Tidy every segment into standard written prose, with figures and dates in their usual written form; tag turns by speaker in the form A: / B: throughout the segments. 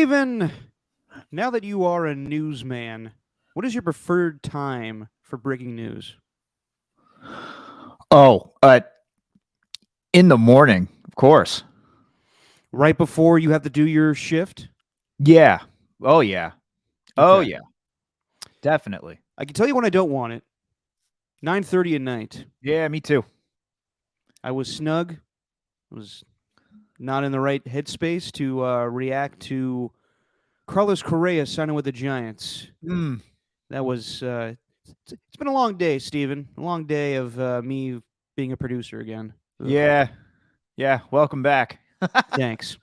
A: Steven, now that you are a newsman, what is your preferred time for breaking news?
B: Oh, in the morning, of course.
A: Right before you have to do your shift?
B: Yeah. Oh yeah. Oh
A: Okay.
B: yeah. Definitely.
A: I can tell you when I don't want it. 9:30 at night.
B: Yeah, me too.
A: I was snug. I was not in the right headspace to react to Carlos Correa signing with the Giants.
B: Mm,
A: That was it's been a long day, Steven. A long day of me being a producer again. Ugh.
B: yeah. Yeah. Welcome back.
A: Thanks.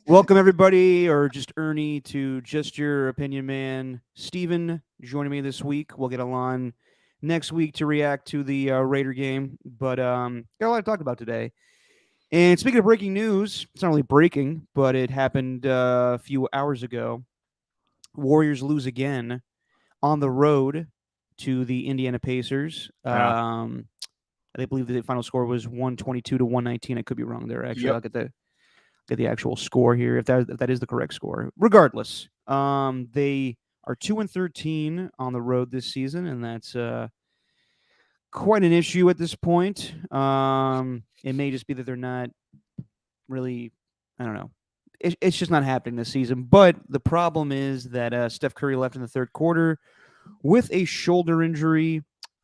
A: Welcome everybody, or just Ernie, to Just Your Opinion Man. Steven joining me this week. We'll get Alon next week to react to the Raider game, but got a lot to talk about today. And speaking of breaking news, it's not really breaking, but it happened a few hours ago. Warriors lose again on the road to the Indiana Pacers.
B: Yeah.
A: I believe the final score was 122 to 119. I could be wrong there. Actually,
B: Yep.
A: I'll get the actual score here if that is the correct score. Regardless, they are 2-13 on the road this season, and that's quite an issue at this point. It may just be that they're not really, I don't know. It's just not happening this season. But the problem is that Steph Curry left in the third quarter with a shoulder injury,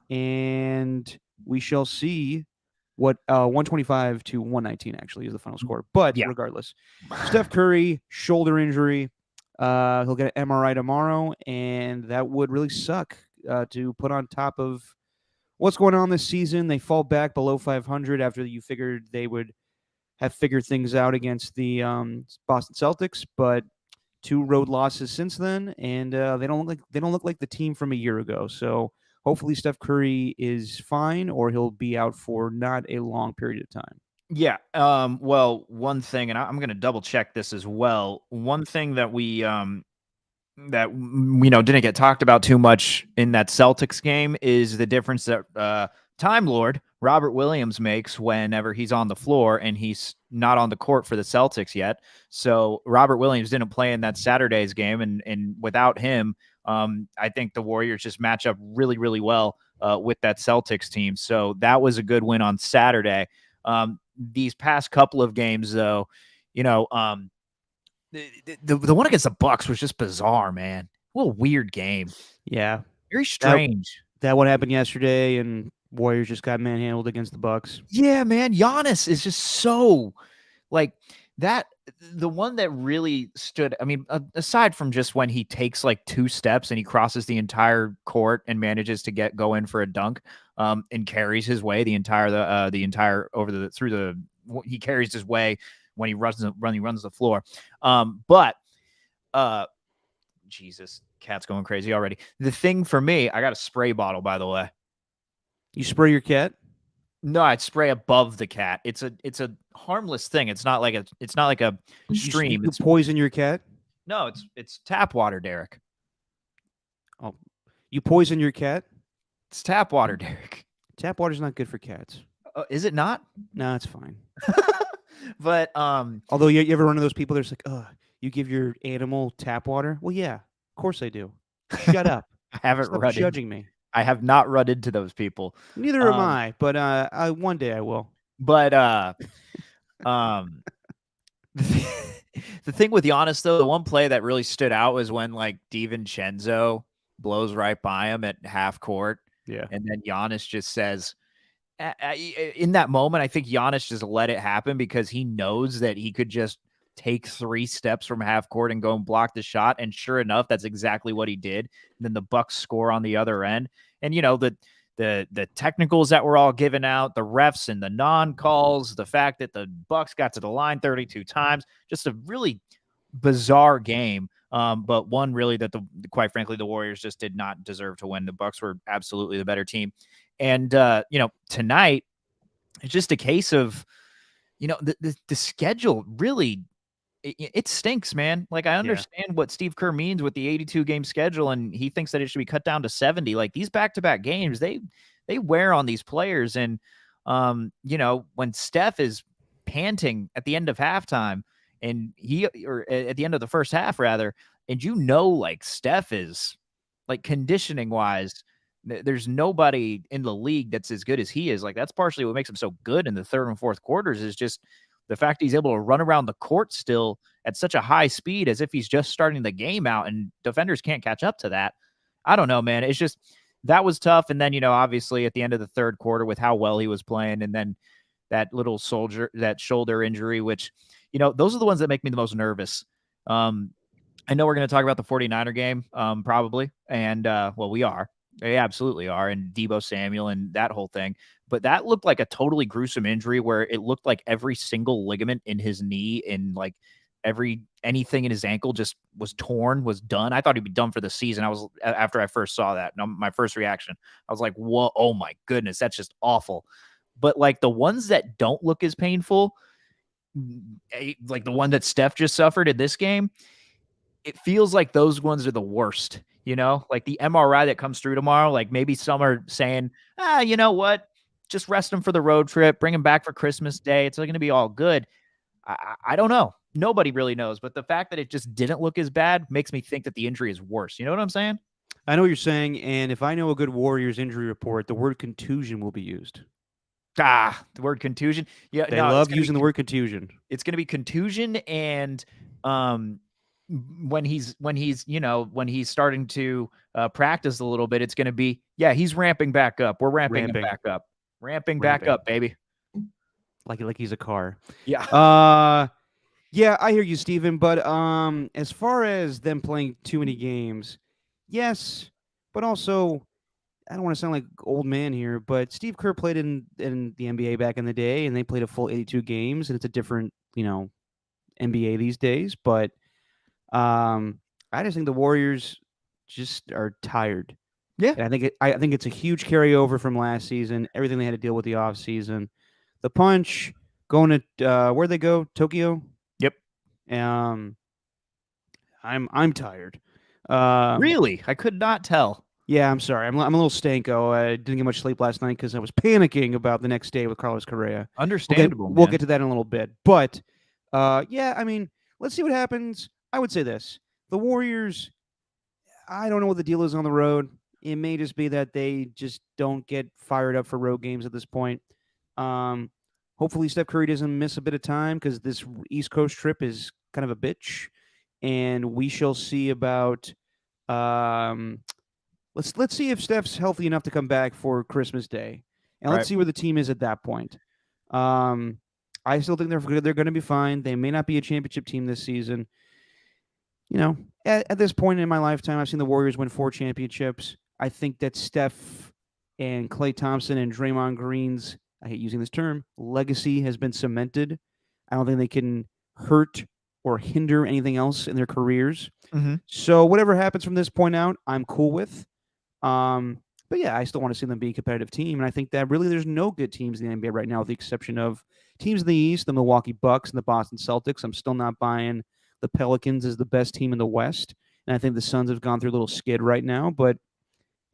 A: and we shall see what 125 to 119 actually is the final score. But
B: Yeah.
A: regardless, Steph Curry, shoulder injury. He'll get an MRI tomorrow, and that would really suck to put on top of what's going on this season. They fall back below 500 after you figured they would have figured things out against the Boston Celtics, but two road losses since then, and they don't look like the team from a year ago. So hopefully Steph Curry is fine, or he'll be out for not a long period of time.
B: Yeah. Well, one thing, and I'm going to double check this as well. One thing that we didn't get talked about too much in that Celtics game is the difference that Time Lord Robert Williams makes whenever he's on the floor and he's not on the court for the Celtics yet. So Robert Williams didn't play in that Saturday's game, and without him, I think the Warriors just match up really, really well with that Celtics team. So that was a good win on Saturday. These past couple of games, though, the one against the Bucks was just bizarre, man. What a weird game.
A: Yeah,
B: Very strange.
A: that what happened yesterday, and Warriors just got manhandled against the Bucks.
B: Yeah, man. Giannis is just so like that. The one that really stood, I mean, aside from just when he takes like two steps and he crosses the entire court and manages to go in for a dunk, and carries his way the entire he carries his way when he runs the floor. But Jesus, cat's going crazy already. The thing for me, I got a spray bottle, by the way.
A: You spray your cat?
B: No, I'd spray above the cat. It's a harmless thing. It's not like a stream.
A: You poison your cat?
B: No, it's tap water, Derek.
A: Oh, you poison your cat?
B: It's tap water, Derek.
A: Tap water's not good for cats.
B: Is it not?
A: No, it's fine.
B: But
A: although you ever run into those people that's like, you give your animal tap water? Well, yeah, of course I do. Shut up.
B: I haven't
A: Stop
B: run
A: judging me.
B: I have not run into those people.
A: Neither am I, but one day I will.
B: But the thing with Giannis, though, the one play that really stood out was when like DiVincenzo blows right by him at half court.
A: Yeah.
B: And then Giannis just says, in that moment, I think Giannis just let it happen because he knows that he could just take 3 steps from half court and go and block the shot. And sure enough, that's exactly what he did. And then the Bucks score on the other end. And, the technicals that were all given out, the refs and the non-calls, the fact that the Bucks got to the line 32 times, just a really bizarre game. But one really that quite frankly, the Warriors just did not deserve to win. The Bucks were absolutely the better team. And, tonight it's just a case of, the schedule really, it stinks, man. Like, I understand what Steve Kerr means with the 82 game schedule, and he thinks that it should be cut down to 70. Like, these back-to-back games, they wear on these players. And, when Steph is panting at the end of halftime and at the end of the first half rather, and like Steph is like conditioning wise, there's nobody in the league that's as good as he is. Like that's partially what makes him so good in the third and fourth quarters is just the fact he's able to run around the court still at such a high speed as if he's just starting the game out, and defenders can't catch up to that. I don't know, man. It's just that was tough. And then, obviously at the end of the third quarter with how well he was playing, and then that shoulder injury, which, those are the ones that make me the most nervous. I know we're going to talk about the 49er game, probably. And, well, we are. They absolutely are. And Deebo Samuel and that whole thing. But that looked like a totally gruesome injury where it looked like every single ligament in his knee and like anything in his ankle just was torn, was done. I thought he'd be done for the season. After I first saw that, my first reaction, I was like, whoa, oh my goodness, that's just awful. But like the ones that don't look as painful, like the one that Steph just suffered in this game, it feels like those ones are the worst, like the MRI that comes through tomorrow. Like maybe some are saying, you know what? Just rest him for the road trip, bring him back for Christmas Day. It's going to be all good. I don't know. Nobody really knows. But the fact that it just didn't look as bad makes me think that the injury is worse. You know what I'm saying?
A: I know what you're saying. And if I know a good Warriors injury report, the word contusion will be used.
B: The word contusion. Yeah,
A: they love using the word contusion.
B: It's going to be contusion, and when he's starting to practice a little bit, it's going to be he's ramping back up. We're ramping him back up, ramping back up, baby.
A: Like he's a car.
B: Yeah.
A: Yeah, I hear you, Steven. But as far as them playing too many games, yes, but also, I don't want to sound like old man here, but Steve Kerr played in the NBA back in the day, and they played a full 82 games, and it's a different, NBA these days. But I just think the Warriors just are tired.
B: Yeah,
A: and I think it's a huge carryover from last season. Everything they had to deal with the off season, the punch going to where'd they go? Tokyo.
B: Yep.
A: I'm tired.
B: Really, I could not tell.
A: Yeah, I'm sorry. I'm a little stanko. I didn't get much sleep last night because I was panicking about the next day with Carlos Correa.
B: Understandable.
A: We'll get to that in a little bit. But, I mean, let's see what happens. I would say this. The Warriors, I don't know what the deal is on the road. It may just be that they just don't get fired up for road games at this point. Hopefully Steph Curry doesn't miss a bit of time because this East Coast trip is kind of a bitch. And we shall see about... Let's see if Steph's healthy enough to come back for Christmas Day, and let's see where the team is at that point. I still think they're going to be fine. They may not be a championship team this season. At this point in my lifetime, I've seen the Warriors win 4 championships. I think that Steph and Klay Thompson and Draymond Green's, I hate using this term, legacy has been cemented. I don't think they can hurt or hinder anything else in their careers.
B: Mm-hmm.
A: So whatever happens from this point out, I'm cool with. But yeah, I still want to see them be a competitive team. And I think that really there's no good teams in the NBA right now, with the exception of teams in the East, the Milwaukee Bucks and the Boston Celtics. I'm still not buying the Pelicans as the best team in the West. And I think the Suns have gone through a little skid right now, but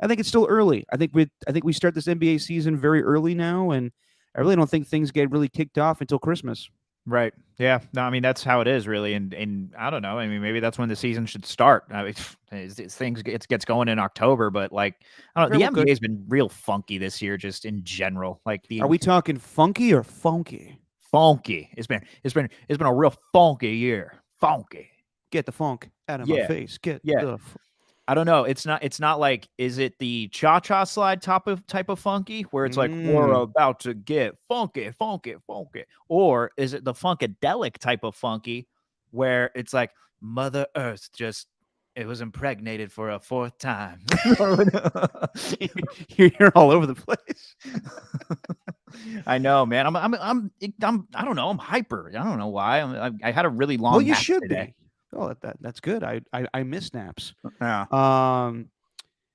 A: I think it's still early. I think we start this NBA season very early now, and I really don't think things get really kicked off until Christmas.
B: Right. Yeah. No, I mean, that's how it is, really. And I don't know. I mean, maybe that's when the season should start. I mean, it gets going in October, but like, I don't know. The NBA has been real funky this year, just in general. Like,
A: are we talking funky or funky?
B: Funky. It's been a real funky year. Funky.
A: Get the funk out of my face. Get the.
B: I don't know. It's not like, is it the cha-cha slide type of funky where it's like, we're about to get funky, or is it the funkadelic type of funky where it's like Mother Earth it was impregnated for a 4th time?
A: You're all over the place.
B: I know, man. I don't know. I'm hyper. I don't know why. I had a really long.
A: Well, you should
B: today.
A: be. Oh, that's good. I miss naps.
B: Yeah.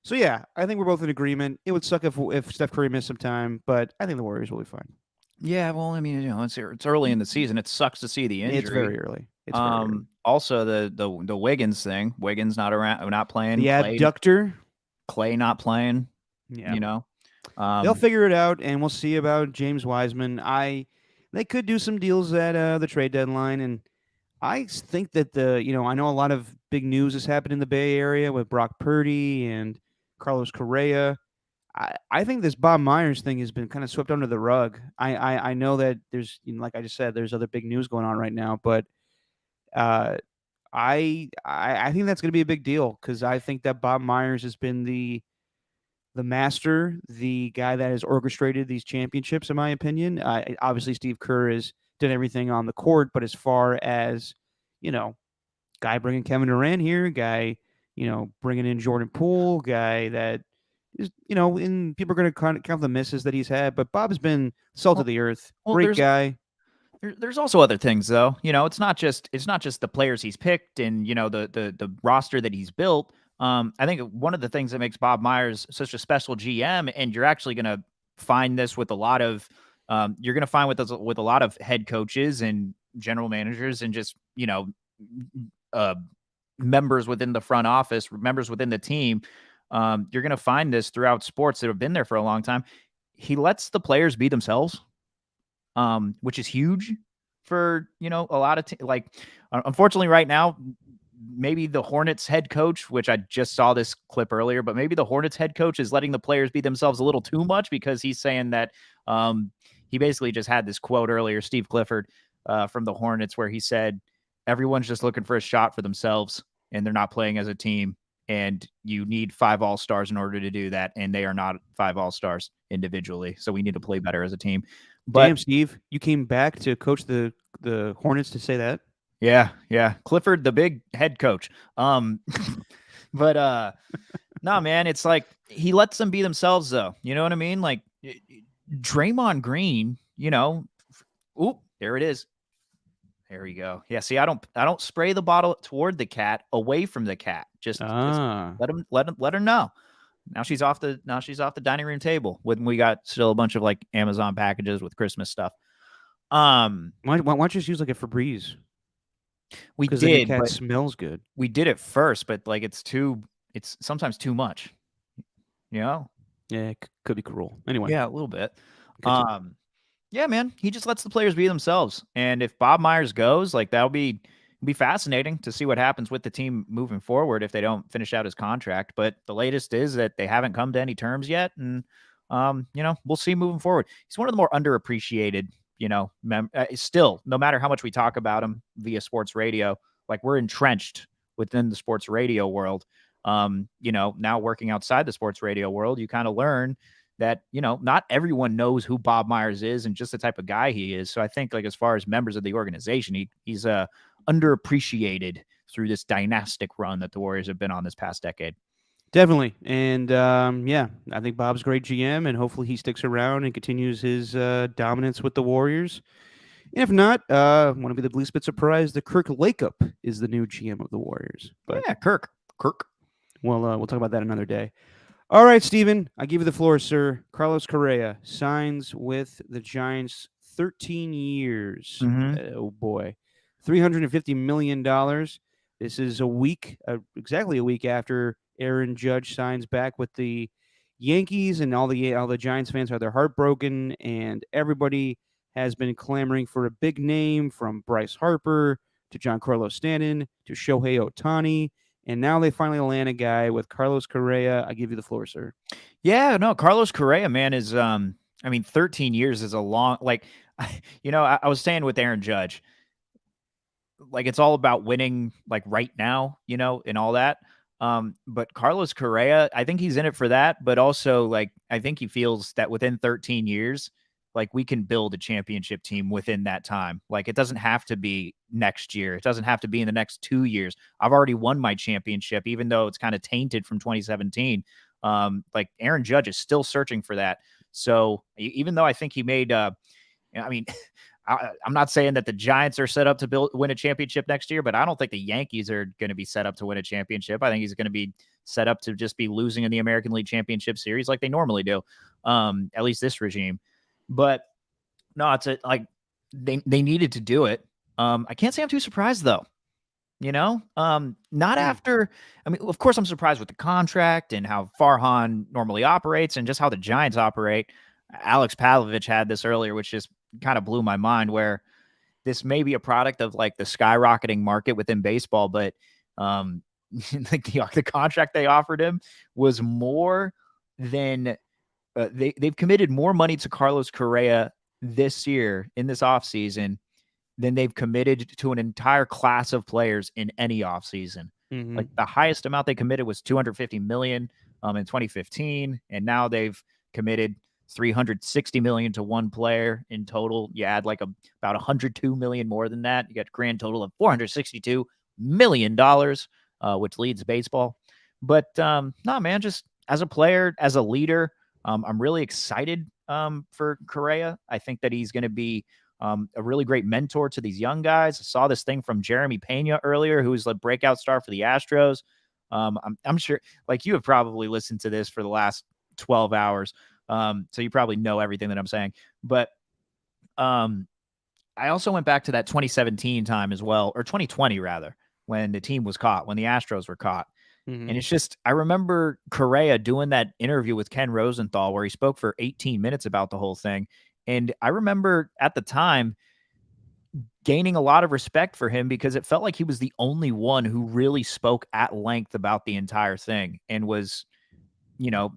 A: So yeah, I think we're both in agreement. It would suck if Steph Curry missed some time, but I think the Warriors will be fine.
B: Yeah, well, I mean, it's early in the season. It sucks to see the injury.
A: It's very early.
B: Also the Wiggins thing. Wiggins not around, not playing.
A: The abductor.
B: Klay not playing.
A: Yeah. They'll figure it out, and we'll see about James Wiseman. They could do some deals at the trade deadline, and I think that I know a lot of big news has happened in the Bay Area with Brock Purdy and Carlos Correa. I think this Bob Myers thing has been kind of swept under the rug. I know that there's, like I just said, there's other big news going on right now, but uh, I think that's going to be a big deal because I think that Bob Myers has been the master, the guy that has orchestrated these championships, in my opinion. Obviously, Steve Kerr has done everything on the court, but as far as you know, guy bringing Kevin Durant here, guy bringing in Jordan Poole, guy that is and people are going to count the misses that he's had, but Bob's been salt of
B: Well,
A: the earth,
B: well,
A: great guy.
B: there's also other things though. It's not just the players he's picked and the roster that he's built. I think one of the things that makes Bob Myers such a special GM, and you're actually going to find this with a lot of you're going to find with a lot of head coaches and general managers and just uh, members within the front office, members within the team. You're going to find this throughout sports that have been there for a long time. He lets the players be themselves, which is huge for a lot of unfortunately right now, maybe the Hornets head coach, which I just saw this clip earlier, but maybe the Hornets head coach is letting the players be themselves a little too much because he's saying that he basically just had this quote earlier, Steve Clifford from the Hornets, where he said everyone's just looking for a shot for themselves and they're not playing as a team. And you need 5 all-stars in order to do that. And they are not 5 all-stars individually. So we need to play better as a team. But
A: Damn, Steve, you came back to coach the Hornets to say that?
B: yeah. Clifford, the big head coach. But no, man, it's like he lets them be themselves, though. You know what I mean? Like Draymond Green, oop, there it is. There we go. Yeah, see, I don't spray the bottle toward the cat, away from the cat. Just let her know. Now she's off the dining room table when we got still a bunch of like Amazon packages with Christmas stuff.
A: Why don't you just use like a Febreze?
B: We
A: Because then your
B: did,
A: cat
B: but
A: smells good.
B: we did it first, but like it's sometimes too much.
A: Yeah, it could be cruel. Anyway,
B: Yeah, a little bit. Yeah, man, he just lets the players be themselves. And if Bob Myers goes, like that'll be fascinating to see what happens with the team moving forward if they don't finish out his contract. But the latest is that they haven't come to any terms yet, and we'll see moving forward. He's one of the more underappreciated, still, no matter how much we talk about him via sports radio, like we're entrenched within the sports radio world. Now working outside the sports radio world, you kind of learn that not everyone knows who Bob Myers is and just the type of guy he is. So I think like as far as members of the organization, he's underappreciated through this dynastic run that the Warriors have been on this past decade.
A: Definitely. And yeah, I think Bob's a great GM, and hopefully he sticks around and continues his dominance with the Warriors. And if not, want to be the least bit surprised that Kirk Lakeup is the new GM of the Warriors. But
B: yeah, Kirk.
A: We'll talk about that another day. All right, Steven, I give you the floor, sir. Carlos Correa signs with the Giants 13 years. Oh, boy. $350 million. This is exactly a week after Aaron Judge signs back with the Yankees, and all the Giants fans are heartbroken, and everybody has been clamoring for a big name, from Bryce Harper to Giancarlo Stanton to Shohei Ohtani. And now they finally land a guy with Carlos Correa. I give you the floor, sir.
B: Yeah, no, Carlos Correa, man, is 13 years is a long, like, I was saying with Aaron Judge, like it's all about winning like right now, and all that. But Carlos Correa, I think he's in it for that, but also like I think he feels that within 13 years, like we can build a championship team within that time. Like it doesn't have to be next year. It doesn't have to be in the next 2 years. I've already won my championship, even though it's kind of tainted from 2017. Like Aaron Judge is still searching for that. So even though I think he made, I'm not saying that the Giants are set up to win a championship next year, but I don't think the Yankees are going to be set up to win a championship. I think he's going to be set up to just be losing in the American League Championship Series like they normally do, at least this regime. But no, they needed to do it. I can't say I'm too surprised though. Not after. I mean, of course, I'm surprised with the contract and how Farhan normally operates and just how the Giants operate. Alex Pavlovich had this earlier, which just kind of blew my mind, where this may be a product of like the skyrocketing market within baseball, but like the contract they offered him was more than they've committed more money to Carlos Correa this year in this offseason than they've committed to an entire class of players in any offseason.
A: Mm-hmm.
B: Like the highest amount they committed was 250 million in 2015, and now they've committed 360 million to one player in total. You add like about 102 million more than that, you got a grand total of 462 million dollars, which leads baseball. But no, man, just as a player, as a leader, I'm really excited for Correa. I think that he's going to be a really great mentor to these young guys. I saw this thing from Jeremy Pena earlier, who was a breakout star for the Astros. I'm sure, like, you have probably listened to this for the last 12 hours, so you probably know everything that I'm saying. But I also went back to that 2017 time as well, or 2020 rather, when the team was caught, when the Astros were caught.
A: Mm-hmm.
B: And it's just, I remember Correa doing that interview with Ken Rosenthal where he spoke for 18 minutes about the whole thing. And I remember at the time gaining a lot of respect for him because it felt like he was the only one who really spoke at length about the entire thing and was,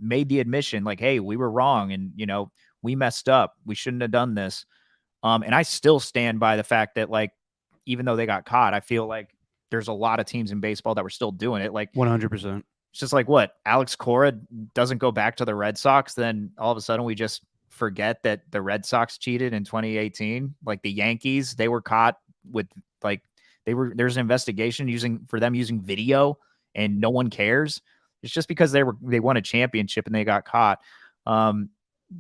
B: made the admission like, hey, we were wrong. And, we messed up. We shouldn't have done this. And I still stand by the fact that, like, even though they got caught, I feel like there's a lot of teams in baseball that were still doing it. Like
A: 100%.
B: It's just like what Alex Cora doesn't go back to the Red Sox, then all of a sudden we just forget that the Red Sox cheated in 2018. Like the Yankees, they were caught with there's an investigation for them using video and no one cares. It's just because they won a championship and they got caught.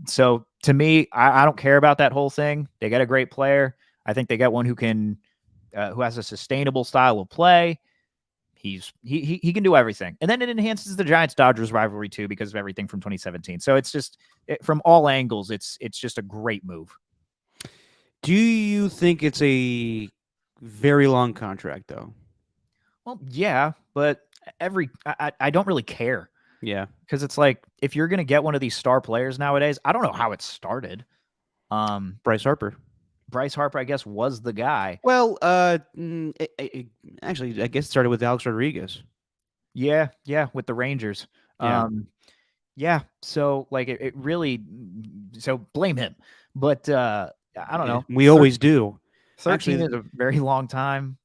B: So to me, I don't care about that whole thing. They got a great player. I think they got one who has a sustainable style of play. He can do everything. And then it enhances the Giants-Dodgers rivalry too because of everything from 2017. So it's just from all angles, it's just a great move.
A: Do you think it's a very long contract though?
B: Well, yeah, but I don't really care.
A: Yeah.
B: Because it's like, if you're going to get one of these star players nowadays, I don't know how it started.
A: Bryce Harper.
B: Bryce Harper, I guess, was the guy.
A: Well, actually, I guess it started with Alex Rodriguez.
B: Yeah, with the Rangers.
A: Yeah.
B: Yeah, so like it really, so blame him. But I don't know.
A: We always do.
B: 13 is a very long time.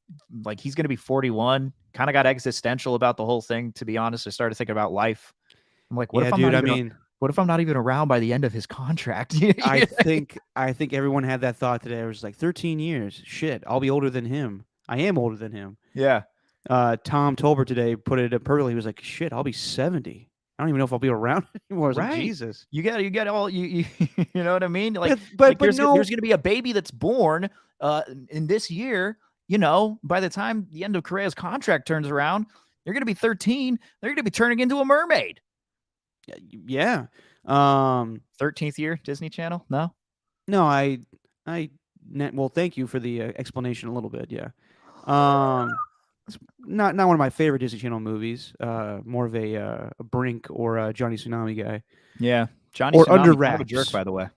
B: Like, he's going to be 41. Kind of got existential about the whole thing, to be honest. I started thinking about life. I'm like, what if I'm not even around by the end of his contract?
A: I think everyone had that thought today. It was like 13 years. Shit, I'll be older than him. I am older than him.
B: Yeah.
A: Tom Tolbert today put it perfectly. He was like, shit, I'll be 70. I don't even know if I'll be around anymore.
B: Right.
A: Like, Jesus.
B: You get all you you know what I mean? Like,
A: but
B: there's
A: no,
B: going to be a baby that's born in this year. By the time the end of Correa's contract turns around, they're going to be 13. They're going to be turning into a mermaid.
A: Yeah.
B: 13th year, Disney Channel? No?
A: No, well, thank you for the explanation a little bit. Yeah. It's not one of my favorite Disney Channel movies. More of a Brink or a Johnny Tsunami guy.
B: Yeah. Johnny
A: or
B: Tsunami,
A: Under
B: kind of a
A: Wraps.
B: jerk, by the way.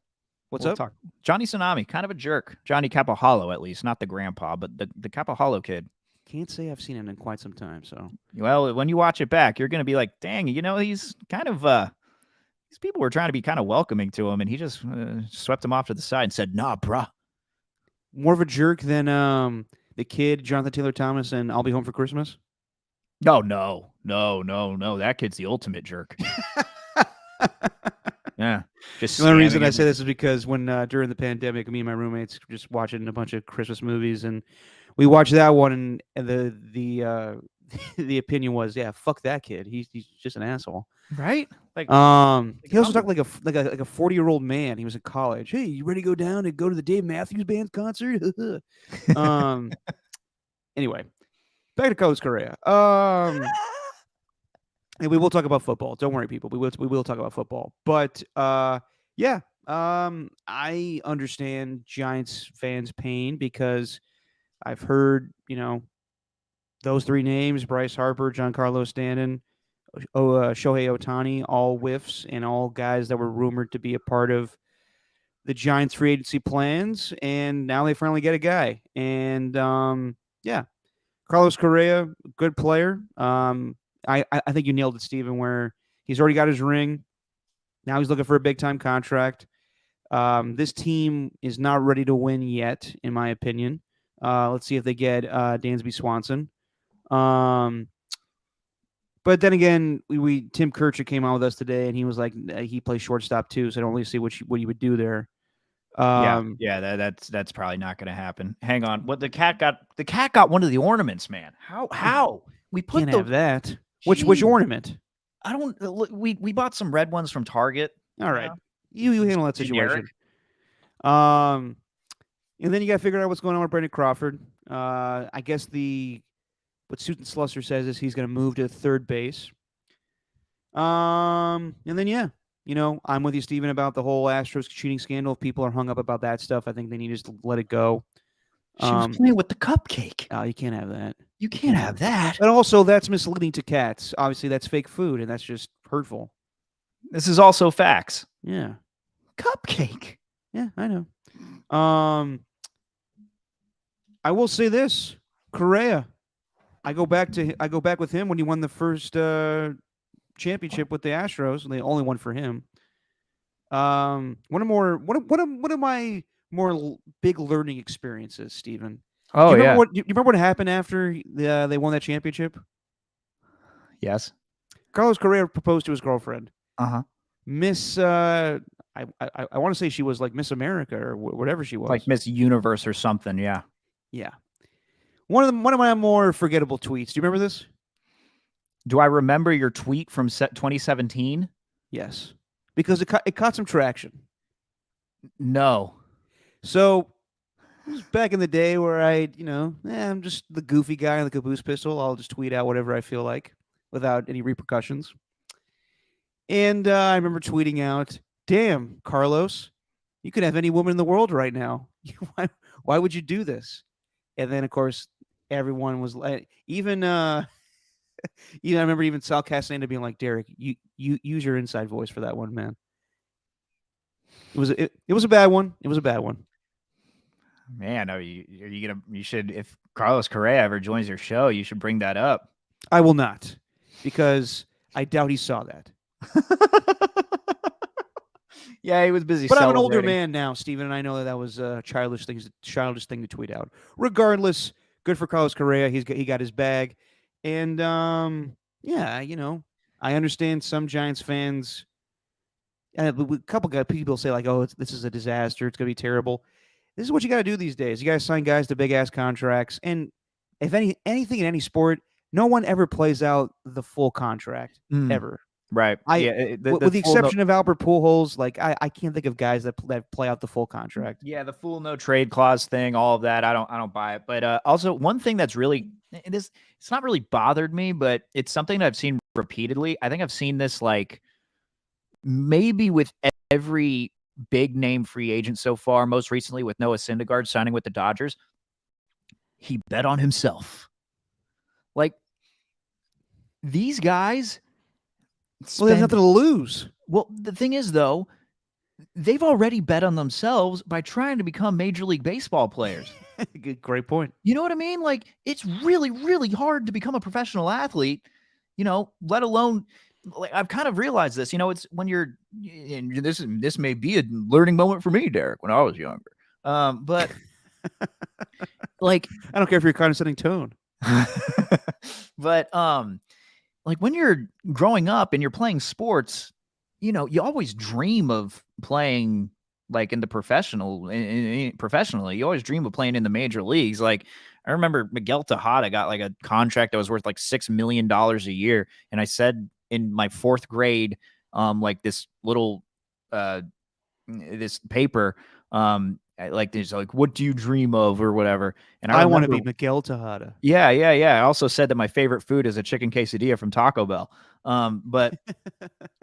A: What's up?
B: Johnny Tsunami, kind of a jerk. Johnny Capahalo, at least, not the grandpa, but the Capahalo kid.
A: Can't say I've seen it in quite some time. So,
B: well, when you watch it back, you're going to be like, dang, he's kind of these people were trying to be kind of welcoming to him, and he just swept him off to the side and said, "Nah, bruh."
A: More of a jerk than the kid, Jonathan Taylor Thomas, and I'll Be Home for Christmas.
B: No. That kid's the ultimate jerk. Yeah. Just
A: the only reason I say this is because when during the pandemic, me and my roommates were just watching a bunch of Christmas movies, and we watched that one, and the the opinion was, yeah, fuck that kid. He's just an asshole.
B: Right? Like,
A: he also talked like a 40-year-old man. He was in college. Hey, you ready to go down and go to the Dave Matthews Band concert? Anyway, back to Carlos Correa. And we will talk about football. Don't worry, people. We will talk about football. But yeah, I understand Giants fans' pain because I've heard, those three names: Bryce Harper, Giancarlo Stanton, Shohei Ohtani, all whiffs and all guys that were rumored to be a part of the Giants free agency plans, and now they finally get a guy. And yeah, Carlos Correa, good player. I think you nailed it, Steven, where he's already got his ring. Now he's looking for a big time contract. This team is not ready to win yet, in my opinion. Let's see if they get Dansby Swanson. But then again, we Tim Kircher came on with us today, and he was like, he plays shortstop too, so I don't really see what you would do there.
B: Yeah, that's probably not going to happen. Hang on, what the cat got? The cat got one of the ornaments, man. How we put
A: can't have that. Which
B: Jeez.
A: ornament?
B: I don't. We bought some red ones from Target.
A: All right, you handle that situation.
B: Generic.
A: And then you got to figure out what's going on with Brandon Crawford. I guess what Susan Slusser says is he's going to move to third base. And then yeah, I'm with you, Steven, about the whole Astros cheating scandal. If people are hung up about that stuff, I think they need to just let it go.
B: She was playing with the cupcake.
A: Oh, you can't have that.
B: You can't have that.
A: And also, that's misleading to cats. Obviously, that's fake food, and that's just hurtful.
B: This is also facts.
A: Yeah.
B: Cupcake.
A: Yeah, I know. I will say this, Correa. I go back with him when he won the first championship with the Astros, and the only one for him. One of my more big learning experiences, Steven.
B: Oh,
A: you
B: yeah.
A: You remember what happened after they won that championship?
B: Yes.
A: Carlos Correa proposed to his girlfriend.
B: Uh-huh.
A: Miss, I want to say she was like Miss America or whatever she was.
B: Like Miss Universe or something, yeah.
A: Yeah. One of my more forgettable tweets. Do you remember this?
B: Do I remember your tweet from 2017?
A: Yes. Because it caught some traction.
B: No.
A: So it was back in the day where I'm just the goofy guy on the caboose pistol. I'll just tweet out whatever I feel like without any repercussions. And I remember tweeting out, "Damn, Carlos, you could have any woman in the world right now. Why would you do this?" And then, of course, everyone was like, even I remember even Sal Castaneda being like, "Derek, you use your inside voice for that one, man." It was a bad one. It was a bad one.
B: Man, you should, if Carlos Correa ever joins your show, you should bring that up.
A: I will not, because I doubt he saw that.
B: Yeah, he was busy.
A: But I'm an older man now, Steven, and I know that was a childish thing to tweet out. Regardless, good for Carlos Correa. He got his bag, and yeah, I understand some Giants fans. A couple of people say like, "Oh, this is a disaster. It's gonna be terrible." This is what you got to do these days. You got to sign guys to big ass contracts, and if anything in any sport, no one ever plays out the full contract ever.
B: Right.
A: With the exception of Albert Pujols, like I can't think of guys that play out the full contract.
B: Yeah, the full no trade clause thing, all of that, I don't buy it. But also one thing that's really it's not really bothered me, but it's something that I've seen repeatedly. I think I've seen this like maybe with every big name free agent so far. Most recently with Noah Syndergaard signing with the Dodgers, he bet on himself. Like these guys.
A: Well, they have nothing to lose.
B: Well, the thing is, though, they've already bet on themselves by trying to become Major League Baseball players.
A: Great point.
B: You know what I mean? Like, it's really, really hard to become a professional athlete, let alone, like, I've kind of realized this, it's when you're, and this may be a learning moment for me, Derek, when I was younger. But, like.
A: I don't care if you're condescending tone.
B: But, like when you're growing up and you're playing sports, you always dream of playing like in the professionally. You always dream of playing in the major leagues. Like I remember Miguel Tejada got like a contract that was worth like $6 million a year. And I said in my fourth grade, like this little, this paper, like there's like, what do you dream of or whatever? And
A: I want to be Miguel Tejada.
B: Yeah. I also said that my favorite food is a chicken quesadilla from Taco Bell. But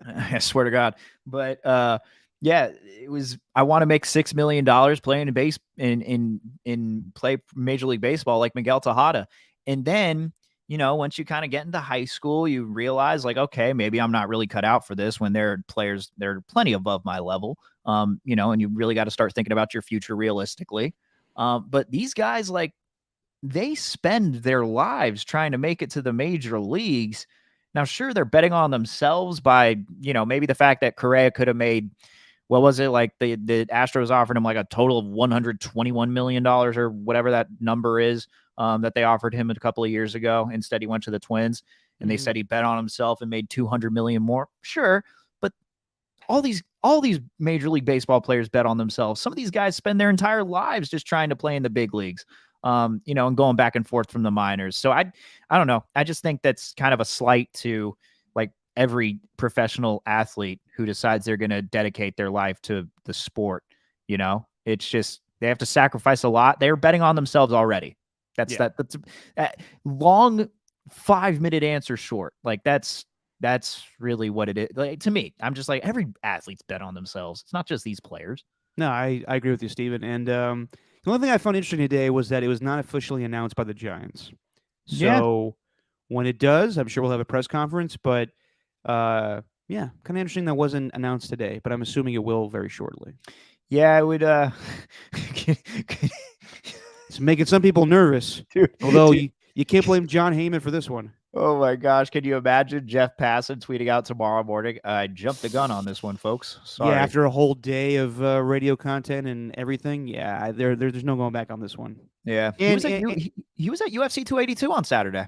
B: I swear to God, but yeah, it was. I want to make $6 million playing in play Major League Baseball like Miguel Tejada, and then once you kind of get into high school, you realize like, okay, maybe I'm not really cut out for this when there are players, they're plenty above my level. And you really got to start thinking about your future realistically. But these guys, like, they spend their lives trying to make it to the major leagues. Now, sure, they're betting on themselves by, maybe the fact that Correa could have made, what was it, like the Astros offered him like a total of $121 million or whatever that number is, that they offered him a couple of years ago. Instead, he went to the Twins, and they said he bet on himself and made $200 million more. Sure, but all these Major League Baseball players bet on themselves. Some of these guys spend their entire lives just trying to play in the big leagues, and going back and forth from the minors. So I don't know. I just think that's kind of a slight to like every professional athlete who decides they're going to dedicate their life to the sport. It's just they have to sacrifice a lot. They're betting on themselves already. That's that long 5-minute answer short. Like that's really what it is. Like, to me, I'm just like, every athlete's bet on themselves. It's not just these players.
A: No, I agree with you, Steven. And the only thing I found interesting today was that it was not officially announced by the Giants.
B: Yeah.
A: So when it does, I'm sure we'll have a press conference. But yeah, kind of interesting that wasn't announced today. But I'm assuming it will very shortly.
B: Yeah, I would.
A: It's making some people nervous. Although you can't blame John Heyman for this one.
B: Oh my gosh, can you imagine Jeff Passan tweeting out tomorrow morning? I jumped the gun on this one, folks. Sorry.
A: Yeah, after a whole day of radio content and everything, yeah, there's no going back on this one.
B: Yeah, he was at UFC 282 on Saturday.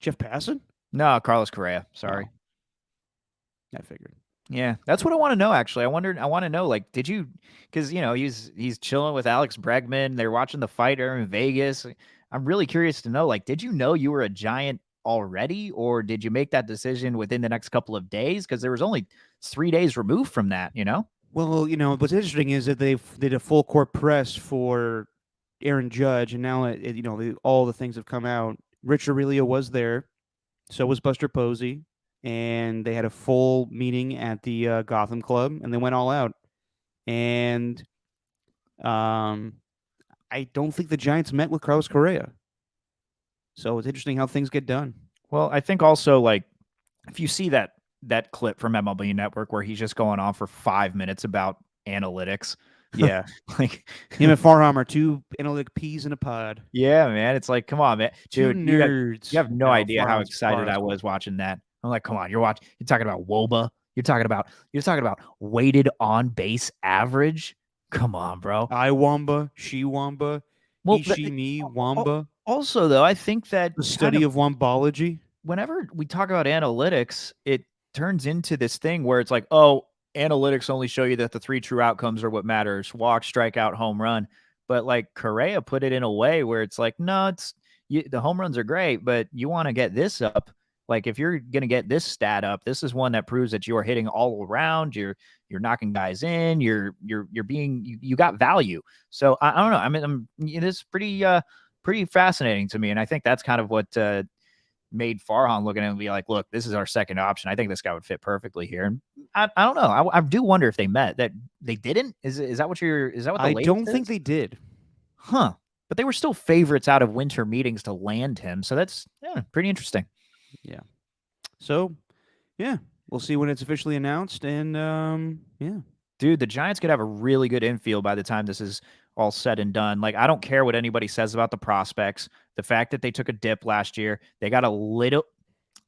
A: Jeff Passan?
B: No, Carlos Correa. Sorry.
A: I figured.
B: Yeah, that's what I want to know. Actually, I want to know, like, did you? Because he's chilling with Alex Bregman. They're watching the fight in Vegas. I'm really curious to know, like, did you know you were a Giant already, or did you make that decision within the next couple of days? Because there was only 3 days removed from that.
A: Well, what's interesting is that they did a full court press for Aaron Judge, and now all the things have come out. Rich Aurelio was there, so was Buster Posey, and they had a full meeting at the Gotham Club, and they went all out. And I don't think the Giants met with Carlos Correa. So it's interesting how things get done.
B: Well, I think also, like, if you see that clip from MLB Network where he's just going on for 5 minutes about analytics.
A: Yeah.
B: Like,
A: him and Farham are two analytic peas in a pod.
B: Yeah, man. It's like, come on, man.
A: Two
B: Dude,
A: nerds.
B: You have no idea how excited I was watching that. I'm like, come on, you're talking about WOBA. You're talking about weighted on base average. Come on, bro.
A: I Wamba, she Wamba, he, she, me, Wamba.
B: Also, though, I think that
A: the study of Wombology.
B: Whenever we talk about analytics, it turns into this thing where it's like, oh, analytics only show you that the 3 true outcomes are what matters: walk, strikeout, home run. But like Correa put it in a way where it's like, no, the home runs are great, but you want to get this up. Like, if you're going to get this stat up, this is one that proves that you are hitting all around. You're knocking guys in. You got value. So I don't know. I mean, it is pretty fascinating to me, and I think that's kind of what made Farhan looking at it and be like, look, this is our second option. I think this guy would fit perfectly here. And I don't know. I do wonder if they met. That they didn't. Is that what the
A: I don't think they did.
B: Huh. But they were still favorites out of winter meetings to land him. So that's pretty interesting.
A: Yeah. So, yeah, we'll see when it's officially announced. And yeah.
B: Dude, the Giants could have a really good infield by the time this is all said and done. Like, I don't care what anybody says about the prospects. The fact that they took a dip last year, they got a little.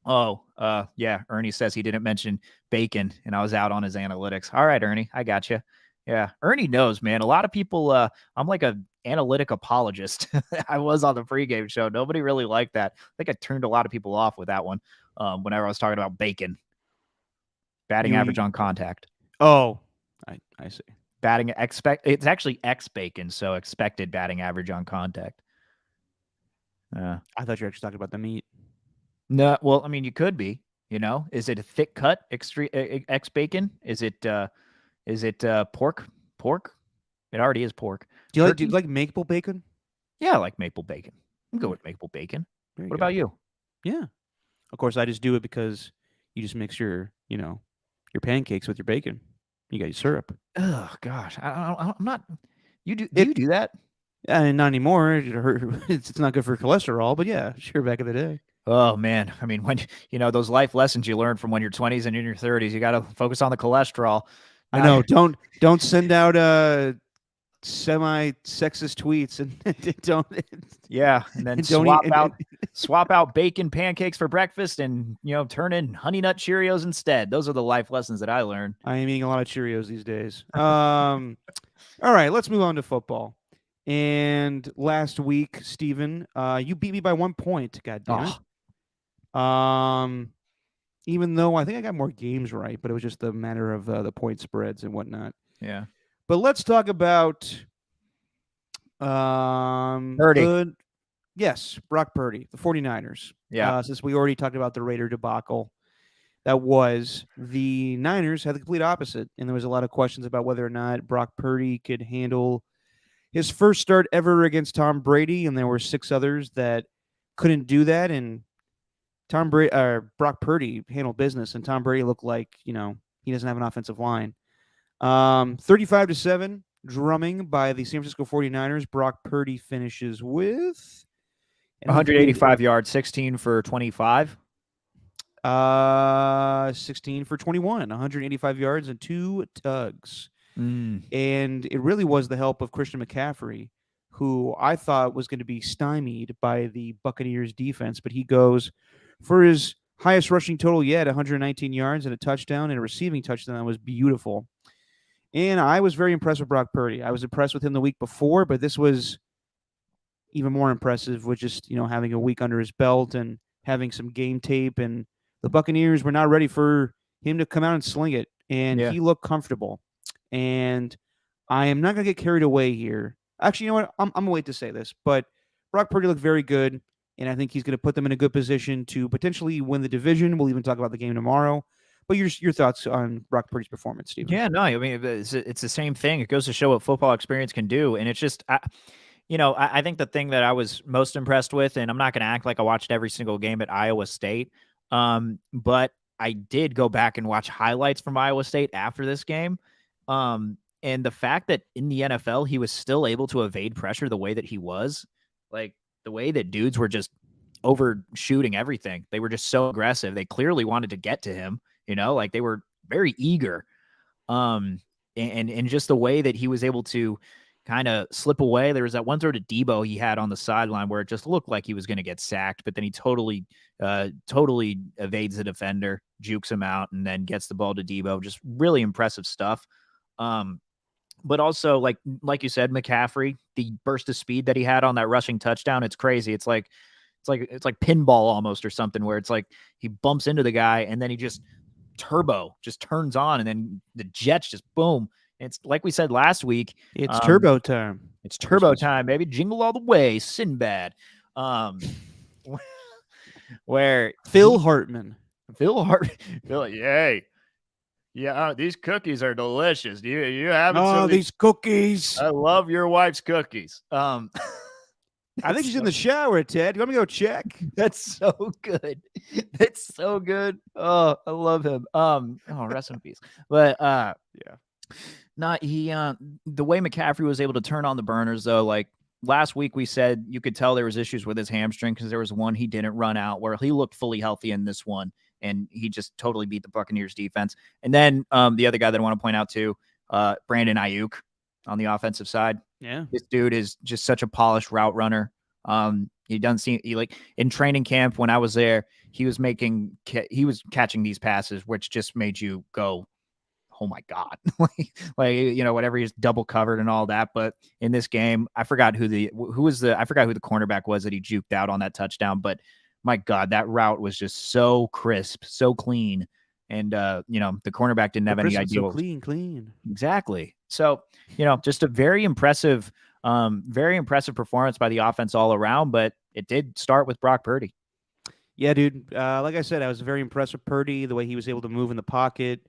B: Yeah. Ernie says he didn't mention Bacon, and I was out on his analytics. All right, Ernie, I got you. Yeah, Ernie knows, man. A lot of people. I'm like a analytic apologist. I was on the pregame show. Nobody really liked that. I think I turned a lot of people off with that one. Whenever I was talking about Bacon, batting average on contact.
A: Oh, I see.
B: It's actually Bacon, so expected batting average on contact.
A: I thought you were actually talking about the meat.
B: No, well, I mean, you could be. Is it a thick cut Bacon? Is it pork? Pork? It already is pork.
A: Do you like maple bacon?
B: Yeah, I like maple bacon. I'm good with maple bacon. What about you?
A: Yeah. Of course, I just do it because you just mix your pancakes with your bacon. You got your syrup.
B: Oh gosh, I'm not. Do you do that?
A: And not anymore. It's not good for cholesterol, but yeah, sure, back in the day.
B: Oh man, I mean, when those life lessons you learn from when you're 20s and in your 30s, you got to focus on the cholesterol.
A: I
B: Now
A: know.
B: you're
A: Don't send out semi-sexist tweets and don't
B: yeah, and then
A: and don't eat
B: swap out bacon pancakes for breakfast, and turn in Honey Nut Cheerios instead. Those are the life lessons that I learned.
A: I am eating a lot of Cheerios these days. All right, let's move on to football. And last week, Steven, you beat me by 1 point. God damn
B: Oh
A: it. Even though I think I got more games right, but it was just a matter of the point spreads and whatnot.
B: yeah,
A: But let's talk about
B: Purdy.
A: Brock Purdy, the 49ers.
B: Yeah,
A: Since we already talked about the Raider debacle, that was the Niners had the complete opposite, and there was a lot of questions about whether or not Brock Purdy could handle his first start ever against Tom Brady, and there were 6 others that couldn't do that, and Brock Purdy handled business, and Tom Brady looked like he doesn't have an offensive line. 35-7, drumming by the San Francisco 49ers. Brock Purdy finishes with
B: 185 yards, 16 for 25.
A: 16 for 21, 185 yards and 2 tugs.
B: Mm.
A: And it really was the help of Christian McCaffrey, who I thought was going to be stymied by the Buccaneers defense, but he goes for his highest rushing total yet, 119 yards and a touchdown, and a receiving touchdown that was beautiful. And I was very impressed with Brock Purdy. I was impressed with him the week before, but this was even more impressive with just, having a week under his belt and having some game tape. And the Buccaneers were not ready for him to come out and sling it. And
B: Yeah.
A: he looked comfortable. And I am not going to get carried away here. Actually, you know what? I'm going to wait to say this. But Brock Purdy looked very good. And I think he's going to put them in a good position to potentially win the division. We'll even talk about the game tomorrow. But your thoughts on Brock Purdy's performance, Steven?
B: Yeah, no, I mean, it's the same thing. It goes to show what football experience can do. And it's just, I think the thing that I was most impressed with, and I'm not going to act like I watched every single game at Iowa State, but I did go back and watch highlights from Iowa State after this game. And the fact that in the NFL, he was still able to evade pressure the way that he was, like the way that dudes were just overshooting everything. They were just so aggressive. They clearly wanted to get to him, like they were very eager. And just the way that he was able to kind of slip away. There was that one throw to Debo he had on the sideline where it just looked like he was going to get sacked, but then he totally evades the defender, jukes him out, and then gets the ball to Debo. Just really impressive stuff. But also, like you said, McCaffrey, the burst of speed that he had on that rushing touchdown, it's crazy. It's like pinball almost or something, where it's like he bumps into the guy and then he just turns on, and then the Jets just boom. It's like we said last week.
A: It's turbo time.
B: It's turbo time, baby. Jingle all the way, Sinbad. Where
A: Phil Hartman.
B: Yay. Yeah, these cookies are delicious. You haven't
A: Oh, these cookies.
B: I love your wife's cookies.
A: I think she's in the shower, Ted. You want me to go check?
B: That's so good. That's so good. Oh, I love him. Rest in peace. But
A: Yeah.
B: not he the way McCaffrey was able to turn on the burners though, like last week we said you could tell there was issues with his hamstring because there was one he didn't run out where he looked fully healthy in this one, and he just totally beat the Buccaneers defense. And then the other guy that I want to point out too, Brandon Ayuk on the offensive side.
A: Yeah.
B: This dude is just such a polished route runner. He doesn't seem like in training camp when I was there, he was catching these passes, which just made you go, oh my God, whatever, he's double covered and all that. But in this game, I forgot who the cornerback was that he juked out on that touchdown. But my God, that route was just so crisp, so clean. And, the cornerback didn't have any idea.
A: So clean.
B: Exactly. So, just a very impressive performance by the offense all around, but it did start with Brock Purdy.
A: Yeah, dude. Like I said, I was very impressed with Purdy, the way he was able to move in the pocket,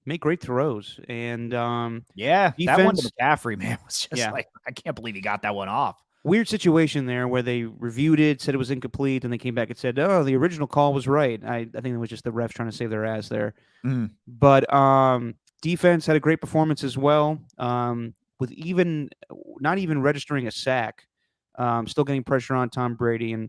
A: make great throws. And
B: that one to McCaffrey, man, was just
A: like,
B: I can't believe he got that one off.
A: Weird situation there where they reviewed it, said it was incomplete, and they came back and said, oh, the original call was right. I think it was just the refs trying to save their ass there.
B: Mm.
A: But defense had a great performance as well. With even not even registering a sack. Still getting pressure on Tom Brady, and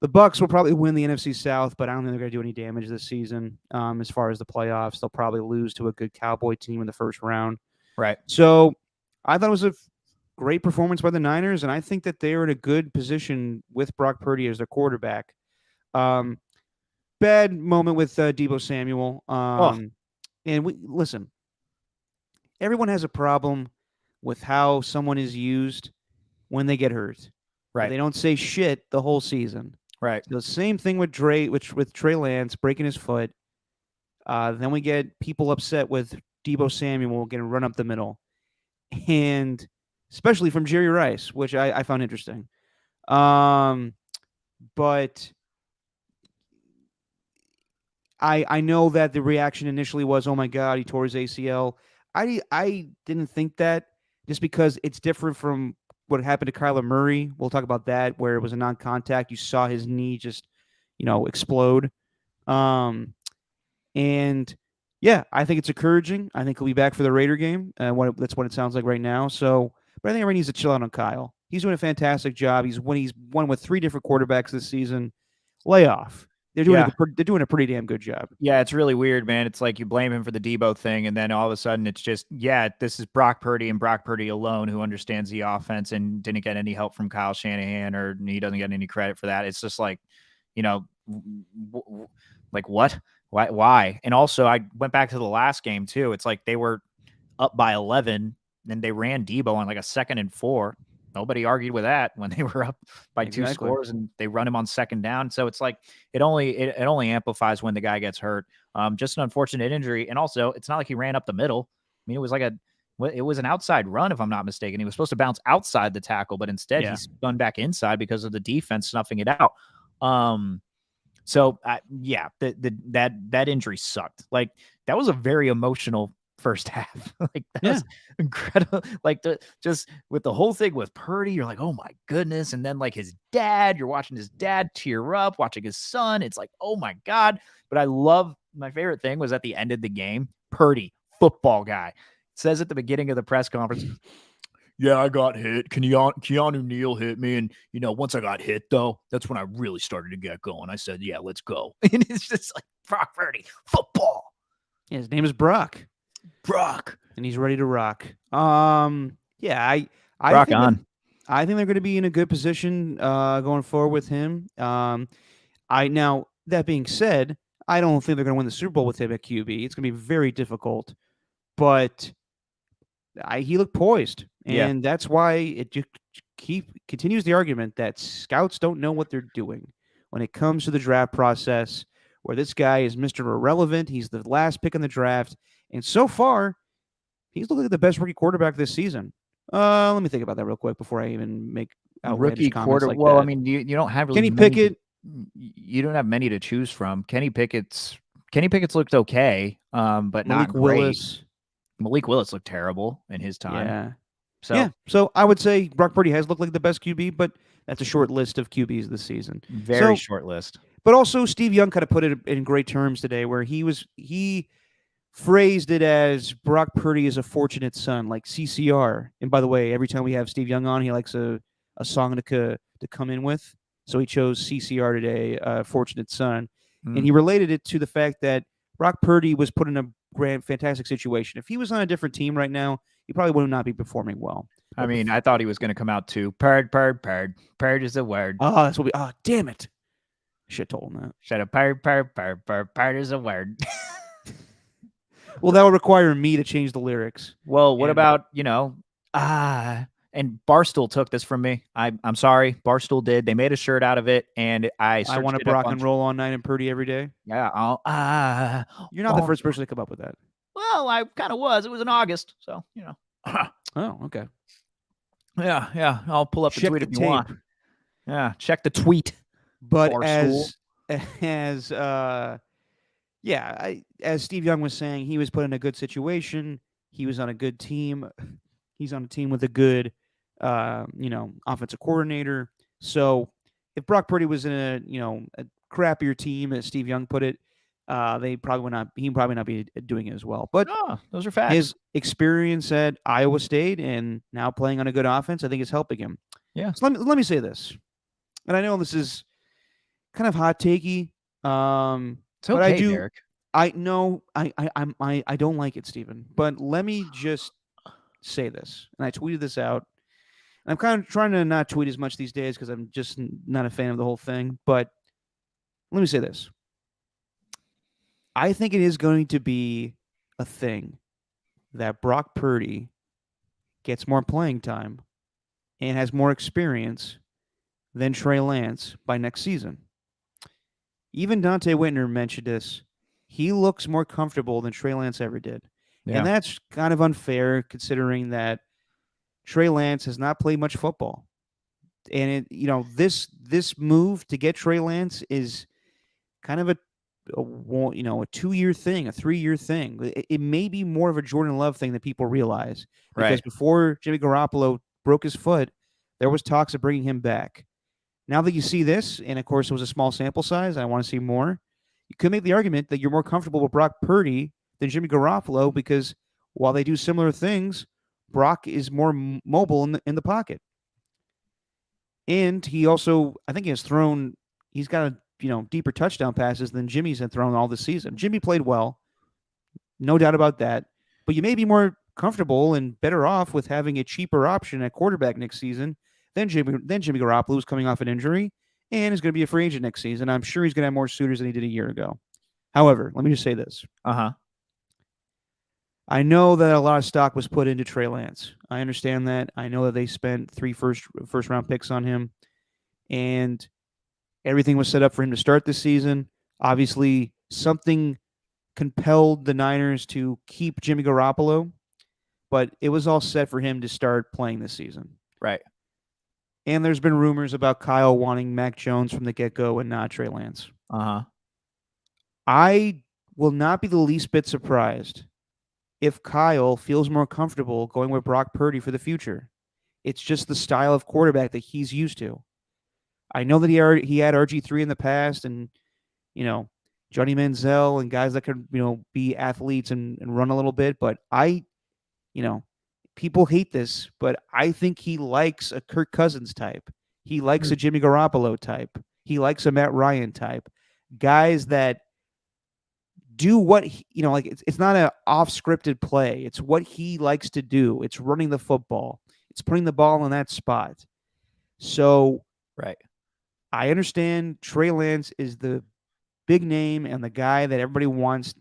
A: the Bucks will probably win the NFC South, but I don't think they're going to do any damage this season. As far as the playoffs, they'll probably lose to a good Cowboy team in the first round.
B: Right.
A: So I thought it was a great performance by the Niners, and I think that they are in a good position with Brock Purdy as their quarterback. Bad moment with Deebo Samuel. And listen, everyone has a problem with how someone is used when they get hurt.
B: Right.
A: They don't say shit the whole season.
B: Right.
A: The same thing with with Trey Lance breaking his foot. Then we get people upset with Deebo Samuel getting run up the middle, and especially from Jerry Rice, which I found interesting. But I know that the reaction initially was, "Oh my God, he tore his ACL." I didn't think that, just because it's different from what happened to Kyler Murray. We'll talk about that, where it was a non-contact. You saw his knee just, explode. And yeah, I think it's encouraging. I think he'll be back for the Raider game. That's what it sounds like right now. So, but I think everyone needs to chill out on Kyle. He's doing a fantastic job. He's won with 3 different quarterbacks this season. Lay off. They're doing a pretty damn good job.
B: Yeah, it's really weird, man. It's like you blame him for the Deebo thing, and then all of a sudden it's just, this is Brock Purdy and Brock Purdy alone who understands the offense and didn't get any help from Kyle Shanahan, or he doesn't get any credit for that. It's just like, like what? Why? And also, I went back to the last game too. It's like they were up by 11, and they ran Deebo on like a 2nd and 4. Nobody argued with that when they were up by 2 scores, and they run him on 2nd down. So it's like it only amplifies when the guy gets hurt. Just an unfortunate injury, and also it's not like he ran up the middle. I mean, it was like it was an outside run, if I'm not mistaken. He was supposed to bounce outside the tackle, but instead he spun back inside because of the defense snuffing it out. So that injury sucked. Like, that was a very emotional first half. Like, that was incredible. Like, just with the whole thing with Purdy, you're like, oh my goodness. And then like his dad, you're watching his dad tear up, watching his son. It's like, oh my God. But my favorite thing was at the end of the game, Purdy, football guy, says at the beginning of the press conference, yeah, I got hit. Keanu Neal hit me. And, once I got hit, though, that's when I really started to get going. I said, yeah, let's go. And it's just like, Brock Purdy, football.
A: Yeah, his name is Brock. And he's ready to rock. I
B: rock
A: think
B: on.
A: I think they're going to be in a good position going forward with him. Now, that being said, I don't think they're going to win the Super Bowl with him at QB. It's going to be very difficult. But he looked poised, and that's why it just continues the argument that scouts don't know what they're doing when it comes to the draft process, where this guy is Mr. Irrelevant. He's the last pick in the draft, and so far, he's looking like the best rookie quarterback this season. Let me think about that real quick before I even make
B: rookie
A: comments like
B: well,
A: that.
B: I mean, you don't have really
A: Kenny Pickett.
B: You don't have many to choose from. Kenny Pickett's looked okay, but not great. Malik Willis looked terrible in his time.
A: So I would say Brock Purdy has looked like the best QB, but that's a short list of QBs this season.
B: Very short list.
A: But also, Steve Young kind of put it in great terms today, where he phrased it as Brock Purdy is a fortunate son, like CCR. And by the way, every time we have Steve Young on, he likes a song to come in with. So he chose CCR today, Fortunate Son. And he related it to the fact that Brock Purdy was put in a fantastic situation. If he was on a different team right now, he probably would not be performing well.
B: I mean, I thought he was going to come out too. Purd is a word.
A: Oh, that's what we. Oh, damn it! Should have told him that.
B: Shut up, purd is a word.
A: Well, that would require me to change the lyrics.
B: Well, what about and Barstool took this from me. I'm sorry, Barstool did. They made a shirt out of it, and I
A: want to rock and roll all night and Purdy every day.
B: Yeah,
A: you're not the first person to come up with that.
B: Well, I kind of was. It was in August, so
A: Oh, okay.
B: Yeah. I'll pull up the tweet if you want. Yeah, check the tweet.
A: But Barstool. As Steve Young was saying, he was put in a good situation. He was on a good team. He's on a team with a good, offensive coordinator. So if Brock Purdy was in a crappier team, as Steve Young put it, they probably would not. He probably not be doing it as well. But
B: Oh, those are facts.
A: his experience at Iowa State and now playing on a good offense, I think is helping him.
B: Yeah.
A: So let me say this, and I know this is kind of hot takey,
B: It's
A: but I
B: okay,
A: do.
B: Derek.
A: I know I don't like it, Stephen. But let me just say this, and I tweeted this out. And I'm kind of trying to not tweet as much these days because I'm just not a fan of the whole thing. But let me say this: I think it is going to be a thing that Brock Purdy gets more playing time and has more experience than Trey Lance by next season. Even Dante Whitner mentioned this. He looks more comfortable than Trey Lance ever did. And
B: Yeah.
A: that's kind of unfair considering that Trey Lance has not played much football. And this move to get Trey Lance is kind of a 2-year thing, a 3-year thing. It may be more of a Jordan Love thing than people realize because
B: Right.
A: before Jimmy Garoppolo broke his foot, there was talks of bringing him back. Now that you see this, and of course it was a small sample size, I want to see more. You could make the argument that you're more comfortable with Brock Purdy than Jimmy Garoppolo because while they do similar things, Brock is more mobile in the pocket. And he also, I think, he's got deeper touchdown passes than Jimmy's had thrown all this season. Jimmy played well, no doubt about that. But you may be more comfortable and better off with having a cheaper option at quarterback next season than Jimmy Garoppolo, who's coming off an injury and is going to be a free agent next season. I'm sure he's going to have more suitors than he did a year ago. However, let me just say this.
B: Uh-huh.
A: I know that a lot of stock was put into Trey Lance. I understand that. I know that they spent 3 first round picks on him, and everything was set up for him to start this season. Obviously, something compelled the Niners to keep Jimmy Garoppolo, but it was all set for him to start playing this season.
B: Right.
A: And there's been rumors about Kyle wanting Mac Jones from the get-go and not Trey Lance.
B: Uh-huh.
A: I will not be the least bit surprised if Kyle feels more comfortable going with Brock Purdy for the future. It's just the style of quarterback that he's used to. I know that he had RG3 in the past, and Johnny Manziel and guys that could be athletes and run a little bit. But people hate this, but I think he likes a Kirk Cousins type. He likes a Jimmy Garoppolo type. He likes a Matt Ryan type. Guys that do what like it's not an off-scripted play. It's what he likes to do. It's running the football. It's putting the ball in that spot. So
B: right.
A: I understand Trey Lance is the big name and the guy that everybody wants,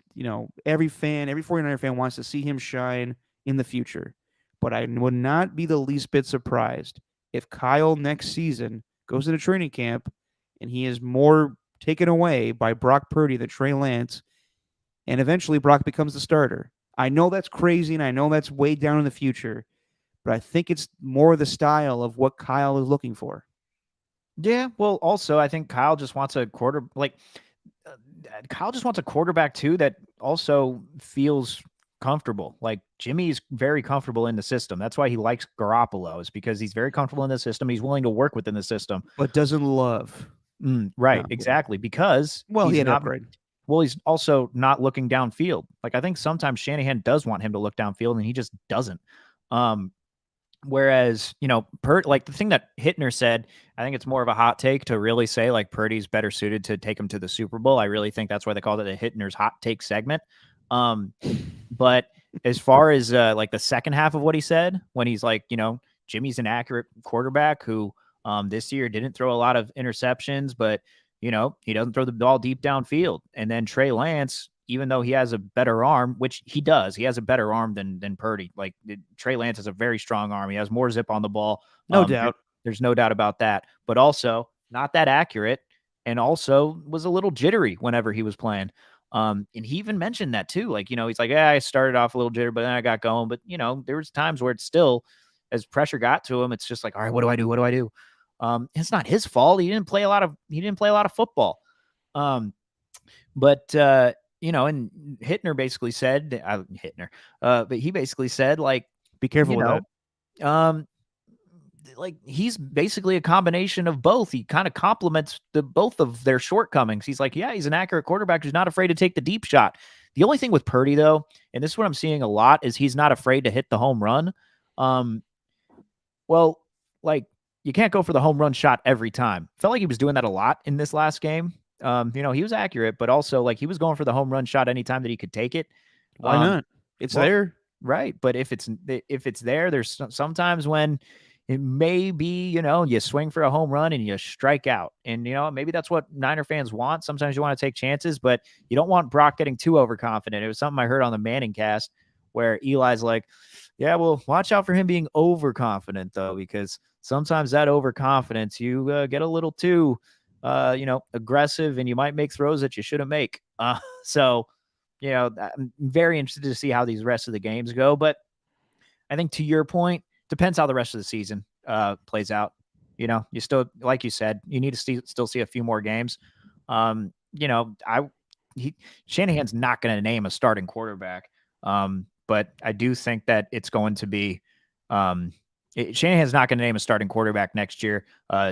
A: every 49er fan wants to see him shine in the future. But I would not be the least bit surprised if Kyle next season goes into training camp and he is more taken away by Brock Purdy than Trey Lance, and eventually Brock becomes the starter. I know that's crazy, and I know that's way down in the future, but I think it's more the style of what Kyle is looking for.
B: Yeah, well, also I think Kyle just wants a quarterback too that also feels comfortable. Like Jimmy's very comfortable in the system. That's why he likes Garoppolo, is because he's very comfortable in the system. He's willing to work within the system,
A: but doesn't love.
B: Right, exactly. Because
A: he had
B: not,
A: upgrade.
B: Well, he's also not looking downfield. Like I think sometimes Shanahan does want him to look downfield, and he just doesn't. Whereas, like the thing that Hittner said, I think it's more of a hot take to really say like Purdy's better suited to take him to the Super Bowl. I really think that's why they called it a Hittner's hot take segment. But as far as like the second half of what he said, when he's like, Jimmy's an accurate quarterback who this year didn't throw a lot of interceptions, but he doesn't throw the ball deep downfield. And then Trey Lance, even though he has a better arm, which he does, he has a better arm than Purdy. Like Trey Lance has a very strong arm. He has more zip on the ball.
A: No doubt.
B: There's no doubt about that. But also not that accurate, and also was a little jittery whenever he was playing. And he even mentioned that too. Like, he's like, I started off a little jittery, but then I got going. But, there was times where it's still, as pressure got to him, it's just like, all right, what do I do? What do I do? It's not his fault. He didn't play a lot of football. But and Hittner basically said, but he basically said, like,
A: be careful with that.
B: like he's basically a combination of both. He kind of complements both of their shortcomings. He's like, yeah, he's an accurate quarterback who's not afraid to take the deep shot. The only thing with Purdy, though, and this is what I'm seeing a lot, is he's not afraid to hit the home run. Well, like you can't go for the home run shot every time. Felt like he was doing that a lot in this last game. He was accurate, but also like he was going for the home run shot anytime that he could take it.
A: Why not? It's
B: well,
A: there.
B: Right. But if it's there, there's sometimes when it may be, you swing for a home run and you strike out. And, maybe that's what Niner fans want. Sometimes you want to take chances, but you don't want Brock getting too overconfident. It was something I heard on the Manning cast where Eli's like, yeah, well, watch out for him being overconfident, though, because sometimes that overconfidence, you get a little too, aggressive and you might make throws that you shouldn't make. So, I'm very interested to see how these rest of the games go. But I think to your point, depends how the rest of the season plays out. You still, like you said, you need to still see a few more games. Shanahan's not going to name a starting quarterback. But I do think that it's going to be Shanahan's not going to name a starting quarterback next year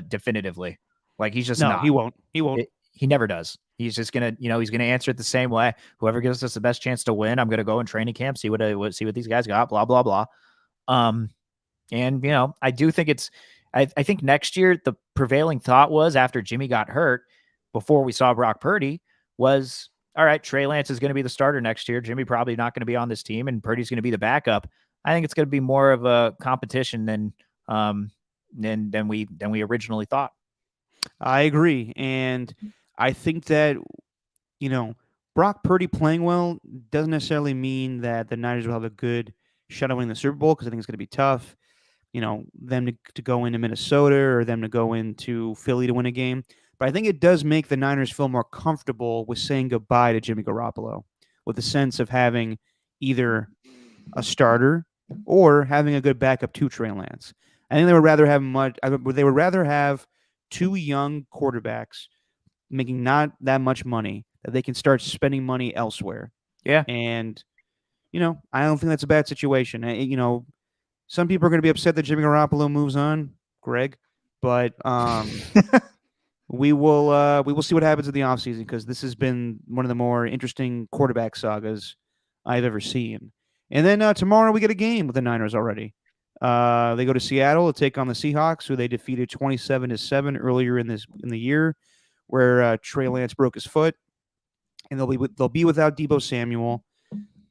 B: definitively. Like he's just not.
A: He won't. He won't.
B: He never does. He's just gonna, he's gonna answer it the same way. Whoever gives us the best chance to win, I'm gonna go in training camp, see what these guys got, blah blah blah. And I do think I think next year the prevailing thought was after Jimmy got hurt, before we saw Brock Purdy, was all right. Trey Lance is going to be the starter next year. Jimmy probably not going to be on this team, and Purdy's going to be the backup. I think it's going to be more of a competition than we originally thought.
A: I agree, and I think that, Brock Purdy playing well doesn't necessarily mean that the Niners will have a good shot at winning the Super Bowl, because I think it's going to be tough, them to go into Minnesota or them to go into Philly to win a game. But I think it does make the Niners feel more comfortable with saying goodbye to Jimmy Garoppolo, with the sense of having either a starter or having a good backup to Trey Lance. I think they would rather have two young quarterbacks making not that much money, that they can start spending money elsewhere.
B: Yeah.
A: And, I don't think that's a bad situation. Some people are going to be upset that Jimmy Garoppolo moves on, Greg, but we will see what happens in the offseason, because this has been one of the more interesting quarterback sagas I've ever seen. And then tomorrow we get a game with the Niners already. They go to Seattle to take on the Seahawks, who they defeated 27-7 earlier in the year, where Trey Lance broke his foot, and they'll be without Deebo Samuel.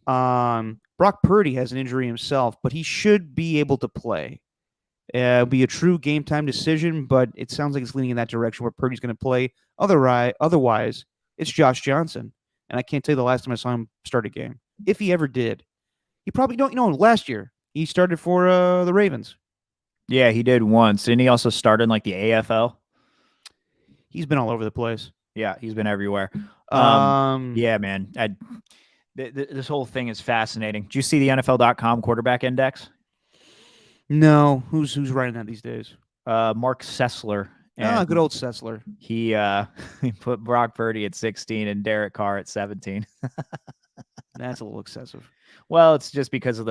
A: Brock Purdy has an injury himself, but he should be able to play. It'll be a true game time decision, but it sounds like it's leaning in that direction where Purdy's going to play. Otherwise, it's Josh Johnson, and I can't tell you the last time I saw him start a game, if he ever did. He probably don't. Last year he started for the Ravens.
B: Yeah, he did once, and he also started in like the AFL.
A: He's been all over the place.
B: Yeah, he's been everywhere. Yeah, man. This whole thing is fascinating. Did you see the NFL.com quarterback index?
A: No. Who's writing that these days?
B: Mark Sessler.
A: Good old Sessler.
B: He put Brock Purdy at 16 and Derek Carr at 17.
A: That's a little excessive.
B: Well, it's just because of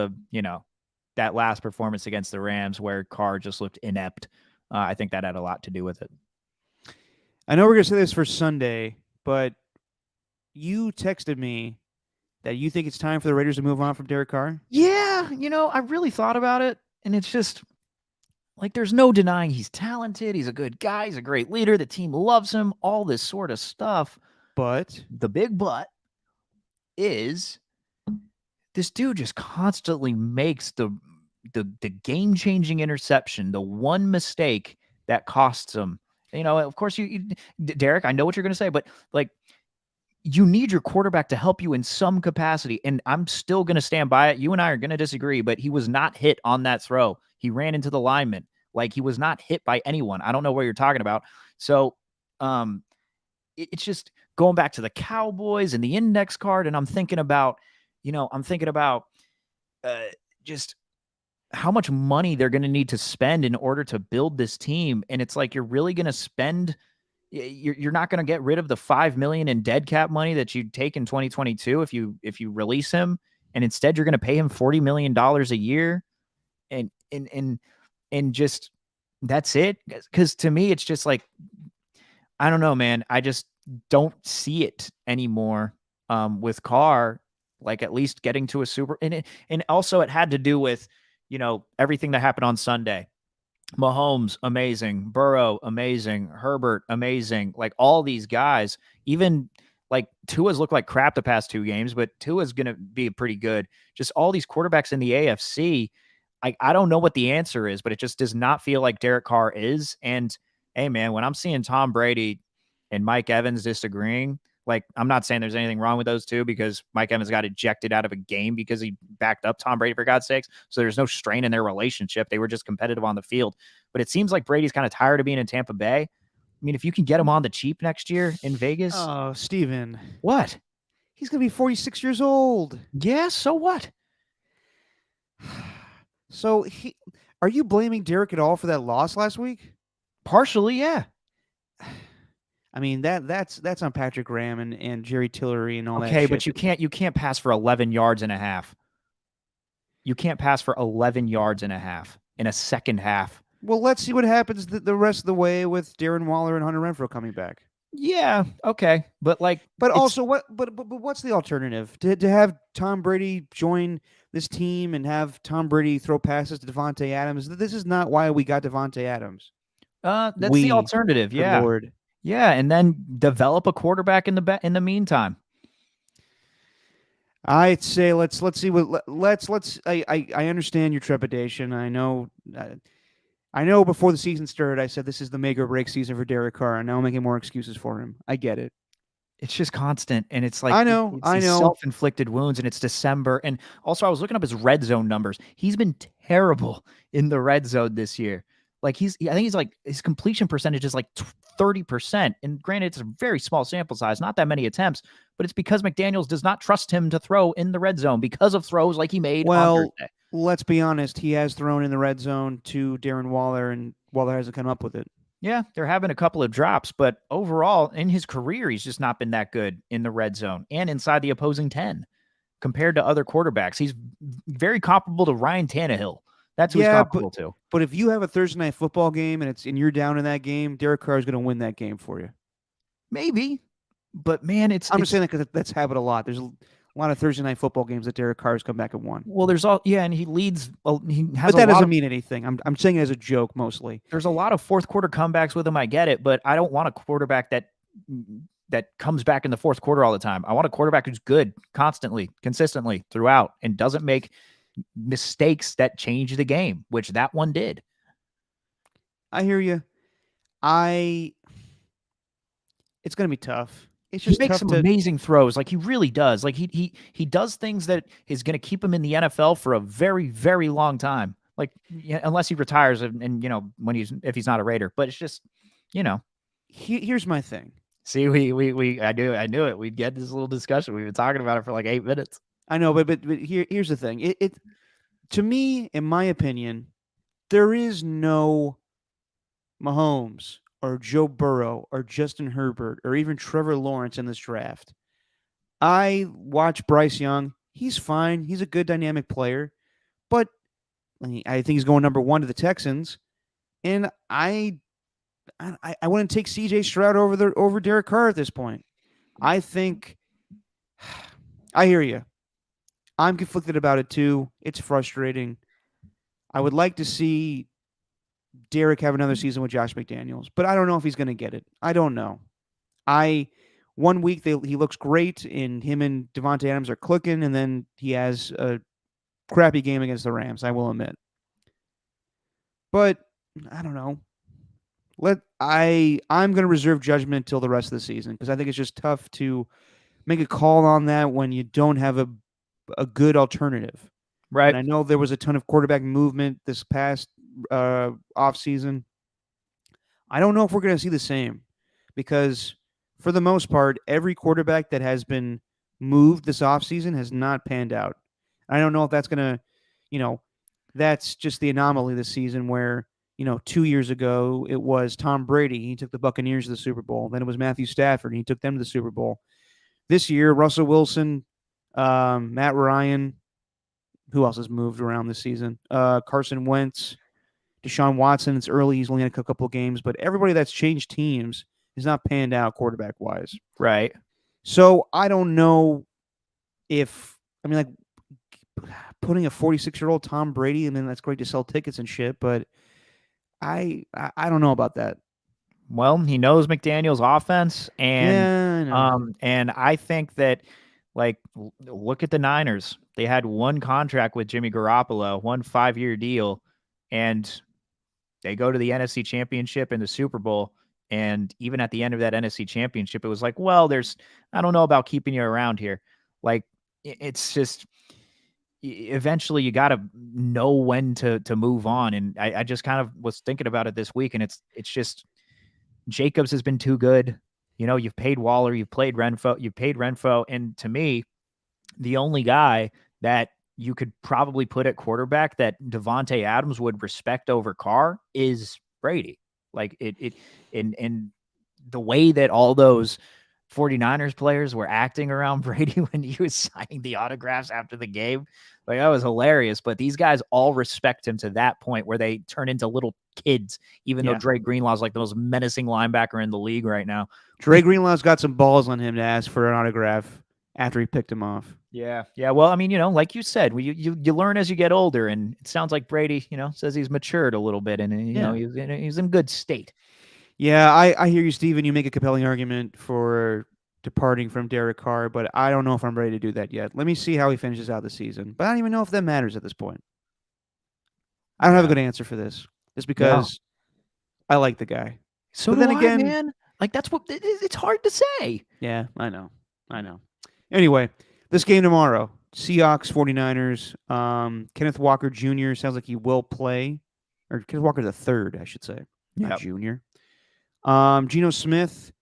B: that last performance against the Rams where Carr just looked inept. I think that had a lot to do with it.
A: I know we're going to say this for Sunday, but you texted me that you think it's time for the Raiders to move on from Derek Carr?
B: Yeah, I really thought about it, and it's just like there's no denying he's talented. He's a good guy. He's a great leader. The team loves him, all this sort of stuff.
A: But
B: the big but is this dude just constantly makes the game-changing interception, the one mistake that costs him. Of course, Derek, I know what you're going to say, but like, you need your quarterback to help you in some capacity. And I'm still going to stand by it. You and I are going to disagree, but he was not hit on that throw. He ran into the lineman. Like, he was not hit by anyone. I don't know what you're talking about. So it's just going back to the Cowboys and the index card. And I'm thinking about, just how much money they're going to need to spend in order to build this team. And it's like, you're really going to spend, you're not going to get rid of the $5 million in dead cap money that you'd take in 2022 if you release him, and instead you're going to pay him $40 million a year, and just That's it. Because to me, it's just like, I don't know, man. I just don't see it anymore with Carr, like at least getting to a super. And also it had to do with, everything that happened on Sunday. Mahomes, amazing. Burrow, amazing. Herbert, amazing. Like all these guys, even like Tua's looked like crap the past 2 games, but Tua's going to be pretty good. Just all these quarterbacks in the AFC. I don't know what the answer is, but it just does not feel like Derek Carr is. And hey, man, when I'm seeing Tom Brady and Mike Evans disagreeing, like I'm not saying there's anything wrong with those two because Mike Evans got ejected out of a game because he backed up Tom Brady for God's sakes. So there's no strain in their relationship. They were just competitive on the field. But it seems like Brady's kind of tired of being in Tampa Bay. I mean, if you can get him on the cheap next year in Vegas,
A: Oh, Steven.
B: what?
A: He's going to be 46 years old.
B: Yeah, so what?
A: So are you blaming Derek at all for that loss last week?
B: Partially, yeah.
A: I mean that's on Patrick Graham and Jerry Tillery and all that
B: Okay,
A: shit.
B: but you can't pass for 11 yards and a half. You can't pass for 11 yards and a half in a second half.
A: Well, let's see what happens the rest of the way with Darren Waller and Hunter Renfrow coming back.
B: Yeah, okay, but
A: But also, But what's the alternative to have Tom Brady join this team and have Tom Brady throw passes to Devontae Adams? This is not why we got Devontae Adams.
B: that's the alternative.
A: Good
B: Yeah,
A: Lord.
B: yeah, and then develop a quarterback in the meantime.
A: I'd say let's see what let's. I understand your trepidation. I know. I know before the season started, I said this is the make or break season for Derek Carr, and now I'm making more excuses for him. I get it.
B: It's just constant, and it's like
A: I know.
B: it's these self-inflicted wounds, and it's December. And also, I was looking up his red zone numbers. He's been terrible in the red zone this year. Like I think he's like his completion percentage is like 30%. And granted, it's a very small sample size, not that many attempts, but it's because McDaniels does not trust him to throw in the red zone because of throws like he made on Thursday.
A: Let's be honest. He has thrown in the red zone to Darren Waller, and Waller hasn't come up with it.
B: Yeah, they're having a couple of drops, but overall, in his career, he's just not been that good in the red zone and inside the opposing 10 compared to other quarterbacks. He's very comparable to Ryan Tannehill. That's who he's comparable to.
A: But if you have a Thursday night football game and you're down in that game, Derek Carr is going to win that game for you.
B: Maybe, but man,
A: I'm just saying that because that's happened a lot. There's a lot of Thursday night football games that Derek Carr has come back and won.
B: Well, and he leads. He has,
A: but that doesn't mean anything. I'm saying it as a joke mostly.
B: There's a lot of fourth quarter comebacks with him. I get it, but I don't want a quarterback that comes back in the fourth quarter all the time. I want a quarterback who's good constantly, consistently throughout, and doesn't make mistakes that change the game, which that one did.
A: I hear you. It's going to be tough. It's just
B: he makes some amazing throws. Like he really does. Like he does things that is going to keep him in the NFL for a very, very long time. Like unless he retires and if he's not a Raider, but it's just,
A: here's my thing.
B: See, I knew it. We'd get this little discussion. We've been talking about it for like 8 minutes.
A: I know, but here's the thing. It to me, in my opinion, there is no Mahomes or Joe Burrow or Justin Herbert or even Trevor Lawrence in this draft. I watch Bryce Young. He's fine. He's a good dynamic player, but I think he's going number 1 to the Texans, and I wouldn't take C.J. Stroud over Derek Carr at this point. I think I hear you. I'm conflicted about it too. It's frustrating. I would like to see Derek have another season with Josh McDaniels, but I don't know if he's going to get it. I don't know. 1 week he looks great, and him and Devontae Adams are clicking, and then he has a crappy game against the Rams, I will admit. But I don't know. I'm going to reserve judgment until the rest of the season because I think it's just tough to make a call on that when you don't have a good alternative.
B: Right.
A: And I know there was a ton of quarterback movement this past offseason. I don't know if we're going to see the same because for the most part, every quarterback that has been moved this offseason has not panned out. I don't know if that's going to, that's just the anomaly this season where, 2 years ago it was Tom Brady. He took the Buccaneers to the Super Bowl. Then it was Matthew Stafford. And he took them to the Super Bowl. This year, Russell Wilson, Matt Ryan. Who else has moved around this season? Carson Wentz, Deshaun Watson, it's early. He's only had a couple of games, but everybody that's changed teams has not panned out quarterback wise.
B: Right.
A: So I don't know if, I mean, like, putting a 46-year-old Tom Brady, I mean, that's great to sell tickets and shit, but I don't know about that.
B: Well, he knows McDaniel's offense,
A: Yeah, I know.
B: and I think that, like, look at the Niners. They had one contract with Jimmy Garoppolo, 1 5-year deal, and they go to the NFC Championship and the Super Bowl. And even at the end of that NFC Championship, it was like, well, I don't know about keeping you around here. Like, it's just eventually you got to know when to move on. And I just kind of was thinking about it this week, and it's just Jacobs has been too good. You've paid Waller, you've paid Renfro, and to me, the only guy that you could probably put at quarterback that Devontae Adams would respect over Carr is Brady. Like and the way that all those 49ers players were acting around Brady when he was signing the autographs after the game, like, that was hilarious. But these guys all respect him to that point where they turn into little kids, even though Dre Greenlaw's like the most menacing linebacker in the league right now.
A: Dre Greenlaw's got some balls on him to ask for an autograph after he picked him off.
B: Yeah. Well, I mean, like you said, you learn as you get older, and it sounds like Brady, says he's matured a little bit, and he's in good state.
A: Yeah, I hear you, Steven. You make a compelling argument for departing from Derek Carr, but I don't know if I'm ready to do that yet. Let me see how he finishes out the season. But I don't even know if that matters at this point. I don't have a good answer for this, just because I like the guy.
B: So
A: but
B: do
A: then
B: I,
A: again,
B: man. Like, that's what it's hard to say.
A: Yeah, I know. Anyway, this game tomorrow, Seahawks, 49ers. Kenneth Walker Jr. sounds like he will play, or Kenneth Walker the third, I should say, not Junior. Geno Smith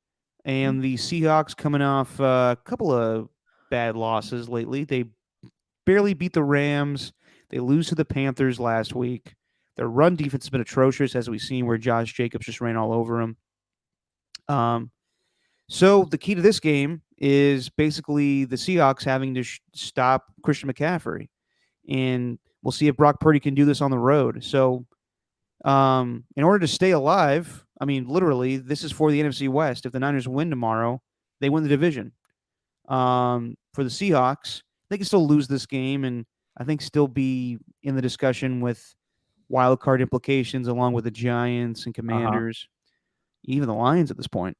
A: and the Seahawks coming off a couple of bad losses lately. They barely beat the Rams. They lose to the Panthers last week. Their run defense has been atrocious, as we've seen, where Josh Jacobs just ran all over him. So the key to this game is basically the Seahawks having to stop Christian McCaffrey, and we'll see if Brock Purdy can do this on the road. So, in order to stay alive, I mean, literally, this is for the NFC West. If the Niners win tomorrow, they win the division. For the Seahawks, they can still lose this game, and I think still be in the discussion with wild card implications, along with the Giants and Commanders, even the Lions at this point.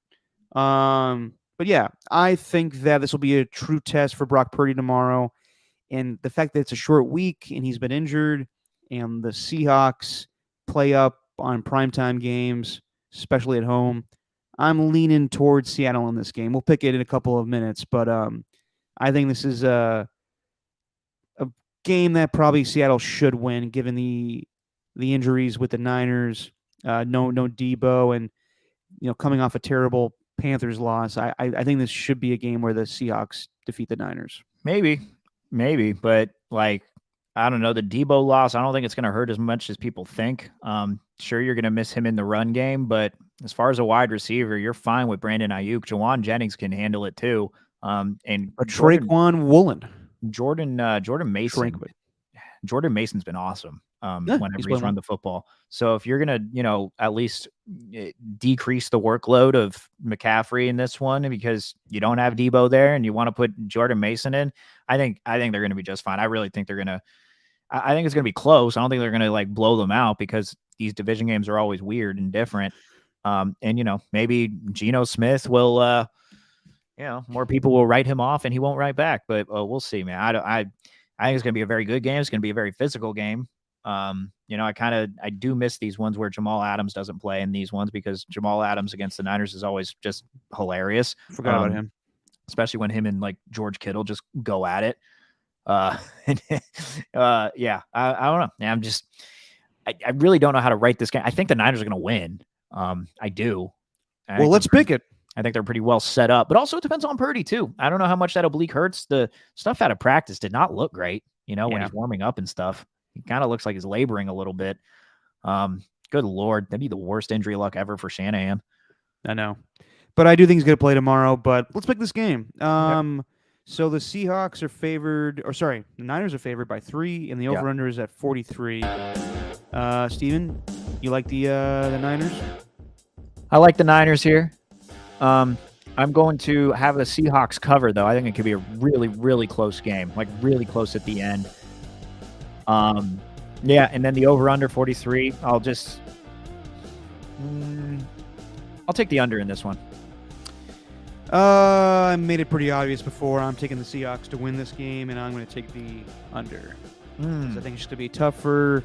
A: But yeah, I think that this will be a true test for Brock Purdy tomorrow. And the fact that it's a short week and he's been injured, and the Seahawks play up on primetime games, especially at home, I'm leaning towards Seattle in this game. We'll pick it in a couple of minutes, but I think this is a game that probably Seattle should win, given the injuries with the Niners, no Debo, and coming off a terrible Panthers loss. I think this should be a game where the Seahawks defeat the Niners.
B: Maybe, but like, I don't know, the Debo loss, I don't think it's going to hurt as much as people think. Sure, you're going to miss him in the run game, but as far as a wide receiver, you're fine with Brandon Ayuk. Jawan Jennings can handle it too. And
A: Traquan Woolen.
B: Jordan Mason. Jordan Mason's been awesome whenever he's run the football. So if you're going to, at least decrease the workload of McCaffrey in this one because you don't have Debo there and you want to put Jordan Mason in, I think they're going to be just fine. I really think they're going to – I think it's going to be close. I don't think they're going to, like, blow them out because these division games are always weird and different. And, maybe Geno Smith will more people will write him off and he won't write back. But we'll see, man. I think it's going to be a very good game. It's going to be a very physical game. I do miss these ones where Jamal Adams doesn't play in these ones because Jamal Adams against the Niners is always just hilarious.
A: Forgot about him.
B: Especially when him and, like, George Kittle just go at it. I don't know. I really don't know how to write this game. I think the Niners are going to win. I do.
A: Well, let's pick it.
B: I think they're pretty well set up, but also it depends on Purdy too. I don't know how much that oblique hurts. The stuff out of practice did not look great, when he's warming up and stuff. He kind of looks like he's laboring a little bit. Good Lord. That'd be the worst injury luck ever for Shanahan.
A: I know. But I do think he's going to play tomorrow, but let's pick this game. So the Seahawks are the Niners are favored by 3, and the over-under is at 43. Steven, You like the Niners?
B: I like the Niners here. I'm going to have the Seahawks cover, though. I think it could be a really, really close game, like really close at the end. Yeah, and then the over/under 43. I'll take the under in this one.
A: I made it pretty obvious before. I'm taking the Seahawks to win this game, and I'm going to take the under. I think it's going to be tougher.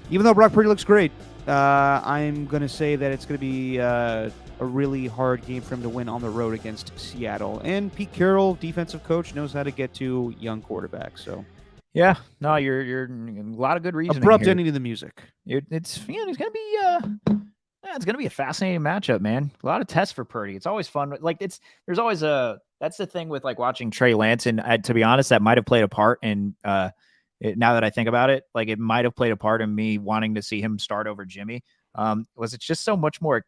A: Even though Brock Purdy looks great, I'm going to say that it's going to be a really hard game for him to win on the road against Seattle. And Pete Carroll, defensive coach, knows how to get to young quarterbacks. So,
B: yeah, no, you're a lot of good reasoning.
A: Abrupt
B: here.
A: ending to the music.
B: It's going to be it's going to be a fascinating matchup, man. A lot of tests for Purdy. It's always fun. Like there's always that's the thing with like watching Trey Lance, and to be honest, that might have played a part in now that I think about it, like it might have played a part in me wanting to see him start over Jimmy. It's just so much more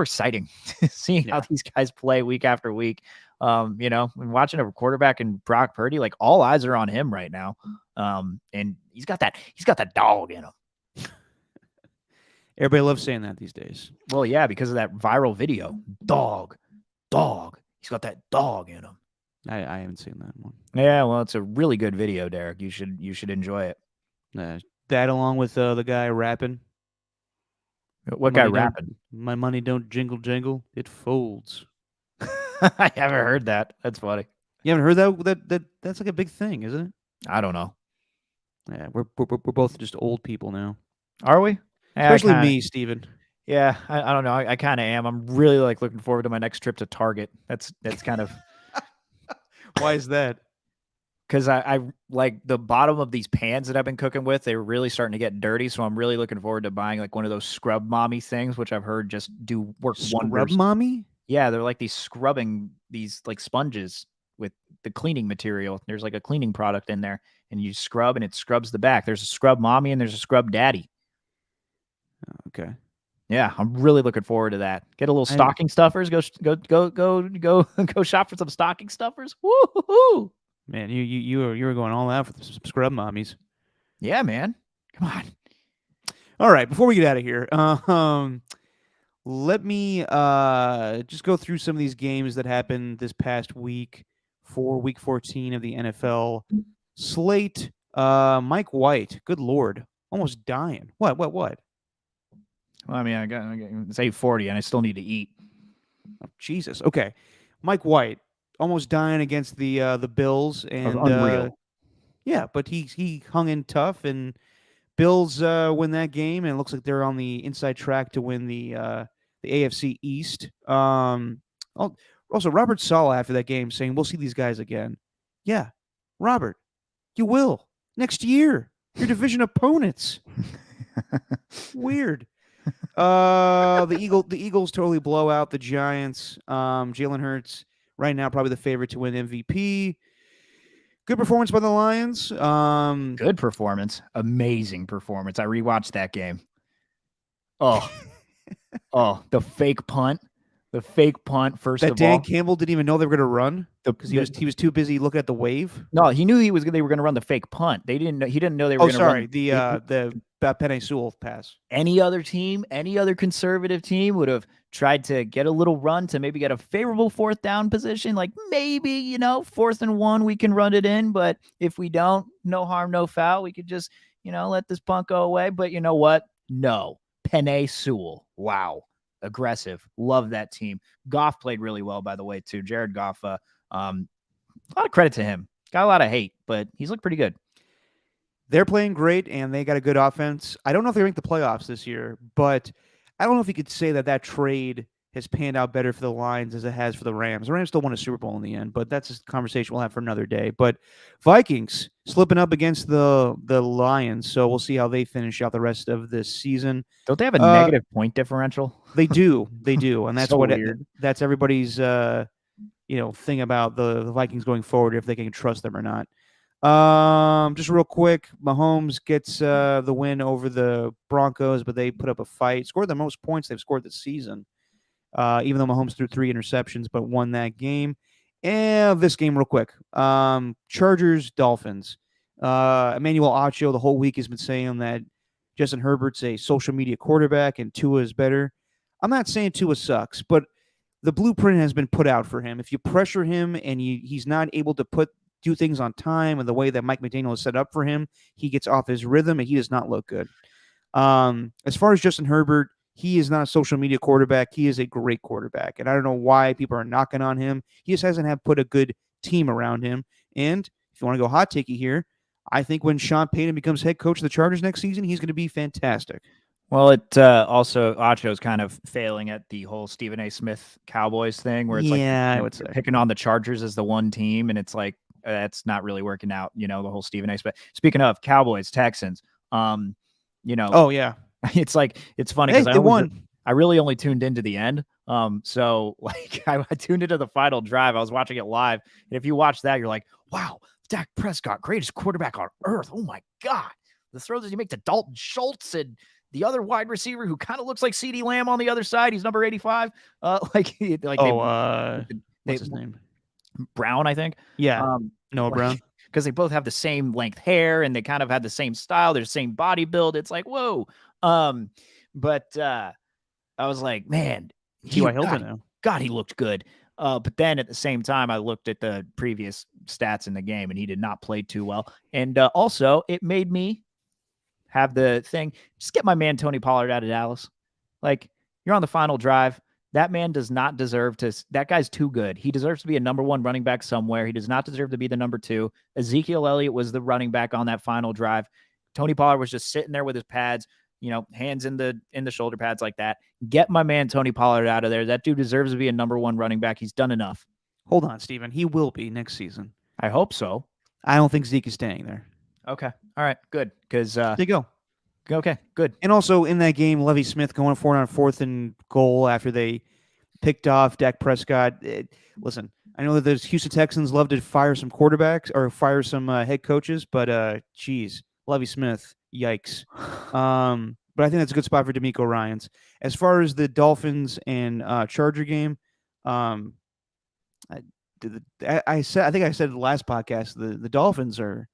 B: exciting seeing how these guys play week after week. When watching a quarterback and Brock Purdy, like all eyes are on him right now. And he's got that dog in him.
A: Everybody loves saying that these days.
B: Well, yeah, because of that viral video. Dog. He's got that dog in him.
A: I haven't seen that one.
B: Yeah, well, it's a really good video, Derek. You should enjoy it.
A: That along with the guy rapping.
B: What guy rapping?
A: My money don't jingle jangle, it folds.
B: I haven't heard that. That's funny.
A: You haven't heard that? That's like a big thing, isn't it?
B: I don't know.
A: Yeah, we're both just old people now.
B: Are we?
A: Especially me, Steven.
B: Yeah, I don't know. I kind of am. I'm really like looking forward to my next trip to Target. That's kind of.
A: Why is that?
B: Because I like the bottom of these pans that I've been cooking with. They're really starting to get dirty, so I'm really looking forward to buying like one of those scrub mommy things, which I've heard just do work wonders.
A: Scrub mommy?
B: Yeah, they're like these like sponges with the cleaning material. There's like a cleaning product in there, and you scrub, and it scrubs the back. There's a scrub mommy, and there's a scrub daddy.
A: Okay.
B: Yeah, I'm really looking forward to that. Get a little stocking stuffers. Go shop for some stocking stuffers. Woo-hoo-hoo.
A: Man, you were going all out for some scrub mommies.
B: Yeah, man. Come on.
A: All right, before we get out of here, let me just go through some of these games that happened this past week for Week 14 of the NFL slate. Mike White, good Lord, almost dying. What?
B: Well, I mean, it's 8:40, and I still need to eat.
A: Oh, Jesus. Okay, Mike White almost dying against the Bills, and
B: unreal.
A: Yeah, but he hung in tough, and Bills win that game, and it looks like they're on the inside track to win the AFC East. Also, Robert Saleh after that game saying, "We'll see these guys again." Yeah, Robert, you will next year. Your division opponents. Weird. The Eagles totally blow out the Giants. Jalen Hurts right now probably the favorite to win MVP. Good performance by the Lions.
B: Good performance. Amazing performance. I rewatched that game. Oh, the fake punt. The fake punt, first of all.
A: That Dan Campbell didn't even know they were going to run because he was too busy looking at the wave.
B: No, he knew they were going to run the fake punt. He didn't know they were going to run.
A: The Penei Sewell pass.
B: Any other team, any other conservative team would have tried to get a little run to maybe get a favorable fourth down position. Like maybe, 4th and 1, we can run it in. But if we don't, no harm, no foul. We could just, let this punt go away. But you know what? No. Penei Sewell. Wow. Aggressive. Love that team. Goff played really well, by the way, too. Jared Goff, a lot of credit to him. Got a lot of hate, but he's looked pretty good.
A: They're playing great, and they got a good offense. I don't know if they make the playoffs this year, but I don't know if you could say that trade has panned out better for the Lions as it has for the Rams. The Rams still won a Super Bowl in the end, but that's a conversation we'll have for another day. But Vikings slipping up against the Lions, so we'll see how they finish out the rest of this season.
B: Don't they have a negative point differential?
A: They do, and that's
B: so
A: what
B: weird.
A: That's everybody's thing about the Vikings going forward, if they can trust them or not. Just real quick, Mahomes gets the win over the Broncos, but they put up a fight, scored the most points they've scored this season. Even though Mahomes threw 3 interceptions, but won that game. And this game real quick. Chargers, Dolphins. Emmanuel Acho the whole week has been saying that Justin Herbert's a social media quarterback and Tua is better. I'm not saying Tua sucks, but the blueprint has been put out for him. If you pressure him and he's not able to do things on time and the way that Mike McDaniel has set up for him, he gets off his rhythm and he does not look good. As far as Justin Herbert, he is not a social media quarterback. He is a great quarterback, and I don't know why people are knocking on him. He just hasn't have put a good team around him. And if you want to go hot takey here, I think when Sean Payton becomes head coach of the Chargers next season, he's going to be fantastic.
B: Well, it also Acho's kind of failing at the whole Stephen A. Smith Cowboys thing, where it's like
A: I would say
B: picking on the Chargers as the one team, and it's like that's not really working out. The whole Stephen A. Smith. Speaking of Cowboys, Texans,
A: oh yeah,
B: it's like it's funny because
A: they won.
B: I really only tuned into the end. So like I tuned into the final drive. I was watching it live, and if you watch that, you're like, wow, Dak Prescott, greatest quarterback on earth. Oh my god, the throws that you make to Dalton Schultz and the other wide receiver who kind of looks like CeeDee Lamb on the other side. He's number 85.
A: What's his name?
B: Brown, I think.
A: Yeah, Noah Brown.
B: Because they both have the same length hair and they kind of had the same style. They're the same body build. It's like, whoa. But I was like, man,
A: T.Y. Hilton now.
B: God, he looked good. But then at the same time, I looked at the previous stats in the game and he did not play too well. And also, it made me have the thing, just get my man Tony Pollard out of Dallas. Like, you're on the final drive. That man does not deserve to. That guy's too good. He deserves to be a number one running back somewhere. He does not deserve to be the number two. Ezekiel Elliott was the running back on that final drive. Tony Pollard was just sitting there with his pads, hands in the shoulder pads like that. Get my man Tony Pollard out of there. That dude deserves to be a number one running back. He's done enough.
A: Hold on, Steven. He will be next season.
B: I hope so.
A: I don't think Zeke is staying there.
B: Okay. All right. Good. Because
A: there you go.
B: Okay. Good.
A: And also in that game, Lovie Smith going for it on 4th and goal after they picked off Dak Prescott. Listen, I know that the Houston Texans love to fire some quarterbacks or fire some head coaches, but geez, Lovie Smith, yikes. But I think that's a good spot for DeMeco Ryans. As far as the Dolphins and Charger game, I think I said in the last podcast, the Dolphins are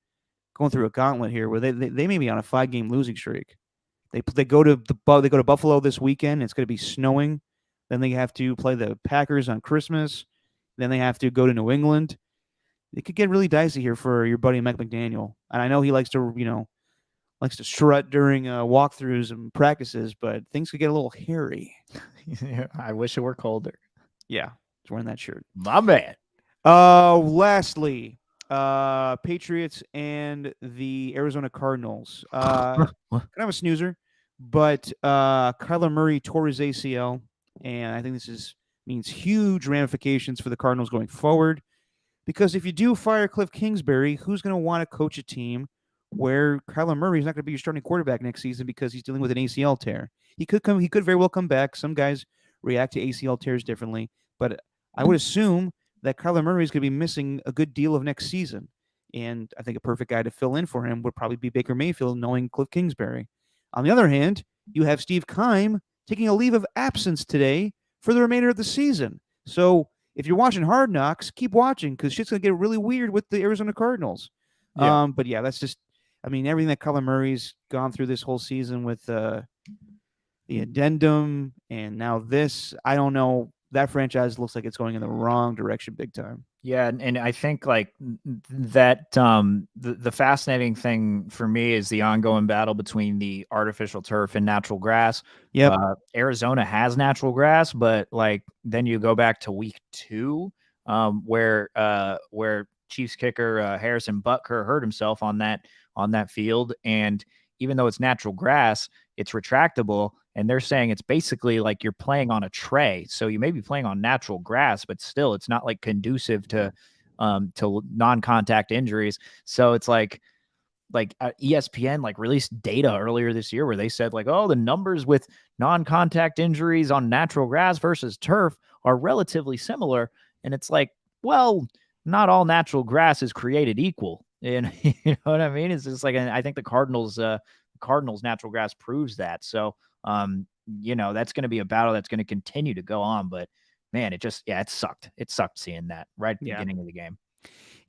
A: going through a gauntlet here where they may be on a 5-game losing streak. They go to Buffalo this weekend. It's going to be snowing. Then they have to play the Packers on Christmas. Then they have to go to New England. It could get really dicey here for your buddy Mike McDaniel. And I know he likes to strut during walkthroughs and practices, but things could get a little hairy.
B: I wish it were colder.
A: Yeah, he's wearing that shirt.
B: My man.
A: Lastly, Patriots and the Arizona Cardinals. Kind of a snoozer, but Kyler Murray tore his ACL, and I think this means huge ramifications for the Cardinals going forward. Because if you do fire Cliff Kingsbury, who's going to want to coach a team where Kyler Murray is not going to be your starting quarterback next season because he's dealing with an ACL tear? He could very well come back. Some guys react to ACL tears differently, but I would assume that Kyler Murray is going to be missing a good deal of next season. And I think a perfect guy to fill in for him would probably be Baker Mayfield, knowing Cliff Kingsbury. On the other hand, you have Steve Keim taking a leave of absence today for the remainder of the season. So if you're watching Hard Knocks, keep watching because shit's going to get really weird with the Arizona Cardinals. Yeah. But yeah, that's just, everything that Kyler Murray's gone through this whole season with the addendum and now this, I don't know. That franchise looks like it's going in the wrong direction big time.
B: Yeah, and I think like that the fascinating thing for me is the ongoing battle between the artificial turf and natural grass.
A: Yep.
B: Arizona has natural grass, but like then you go back to week 2 where Chiefs kicker Harrison Butker hurt himself on that field, and even though it's natural grass, it's retractable. And they're saying it's basically like you're playing on a tray. So you may be playing on natural grass, but still it's not like conducive to non-contact injuries. So it's like ESPN like released data earlier this year where they said like, oh, the numbers with non-contact injuries on natural grass versus turf are relatively similar. And it's like, well, not all natural grass is created equal. And you know what I mean? It's just like, I think the Cardinals natural grass proves that. So, that's going to be a battle that's going to continue to go on, but man, it sucked. It sucked seeing that right at the beginning of the game.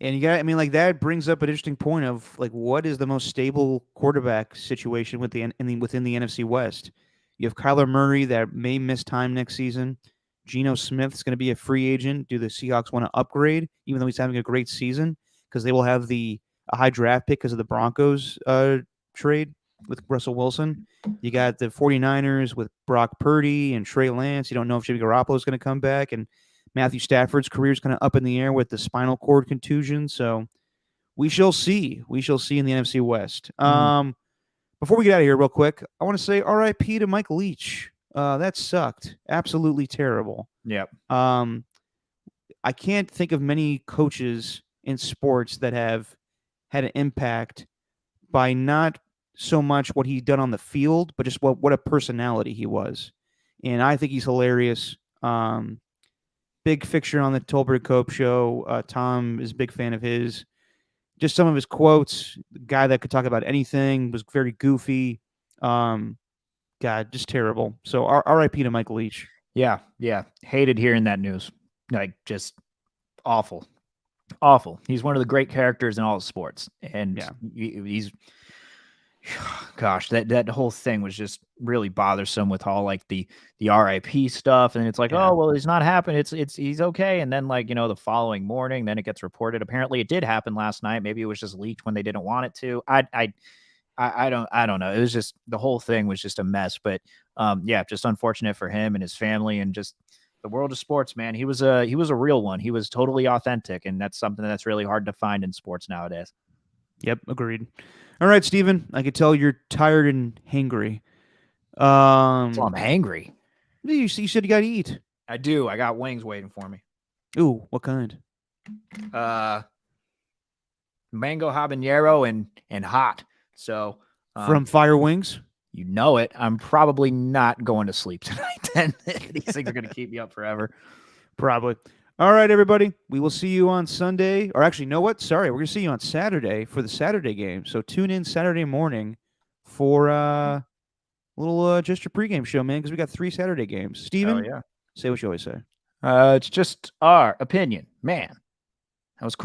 A: And you got, I mean, like that brings up an interesting point of like what is the most stable quarterback situation with within the NFC West? You have Kyler Murray that may miss time next season. Geno Smith's going to be a free agent. Do the Seahawks want to upgrade, even though he's having a great season, because they will have a high draft pick because of the Broncos trade with Russell Wilson. You got the 49ers with Brock Purdy and Trey Lance. You don't know if Jimmy Garoppolo is going to come back, and Matthew Stafford's career is kind of up in the air with the spinal cord contusion. So we shall see. We shall see in the NFC West.
B: Mm,
A: Before we get out of here, real quick, I want to say R.I.P. to Mike Leach. That sucked. Absolutely terrible.
B: yep.
A: Um, I can't think of many coaches in sports that have had an impact by not so much what he done on the field, but just what a personality he was. And I think he's hilarious. Big fixture on the Tolbert Cope show. Tom is a big fan of his. Just some of his quotes. The guy that could talk about anything, was very goofy. God, just terrible. So R.I.P. to Michael Leach.
B: Yeah, yeah. Hated hearing that news. Like, just awful. Awful. He's one of the great characters in all of sports. And
A: Yeah.
B: he's gosh, that whole thing was just really bothersome with all like the RIP stuff. And it's like,
A: Yeah.
B: oh, well, it's not happened. He's okay. And then, like, the following morning, then it gets reported. Apparently it did happen last night. Maybe it was just leaked when they didn't want it to. I don't know. It was just, the whole thing was just a mess. But yeah, just unfortunate for him and his family and just the world of sports, man. He was a real one. He was totally authentic, and that's something that's really hard to find in sports nowadays.
A: Yep. Agreed. All right, Steven. I could tell you're tired and hangry.
B: So I'm hangry.
A: You said you got to eat.
B: I do. I got wings waiting for me.
A: Ooh, what kind?
B: Mango habanero and hot. So
A: From Fire Wings?
B: you know it. I'm probably not going to sleep tonight. Then these things are going to keep me up forever.
A: Probably. All right, everybody. We will see you on Sunday. Or actually, you know what? Sorry, we're going to see you on Saturday for the Saturday game. So tune in Saturday morning for a little just your pregame show, man, because we got 3 Saturday games. Steven,
B: yeah.
A: say what you always say.
B: It's just our opinion. Man, that was quick.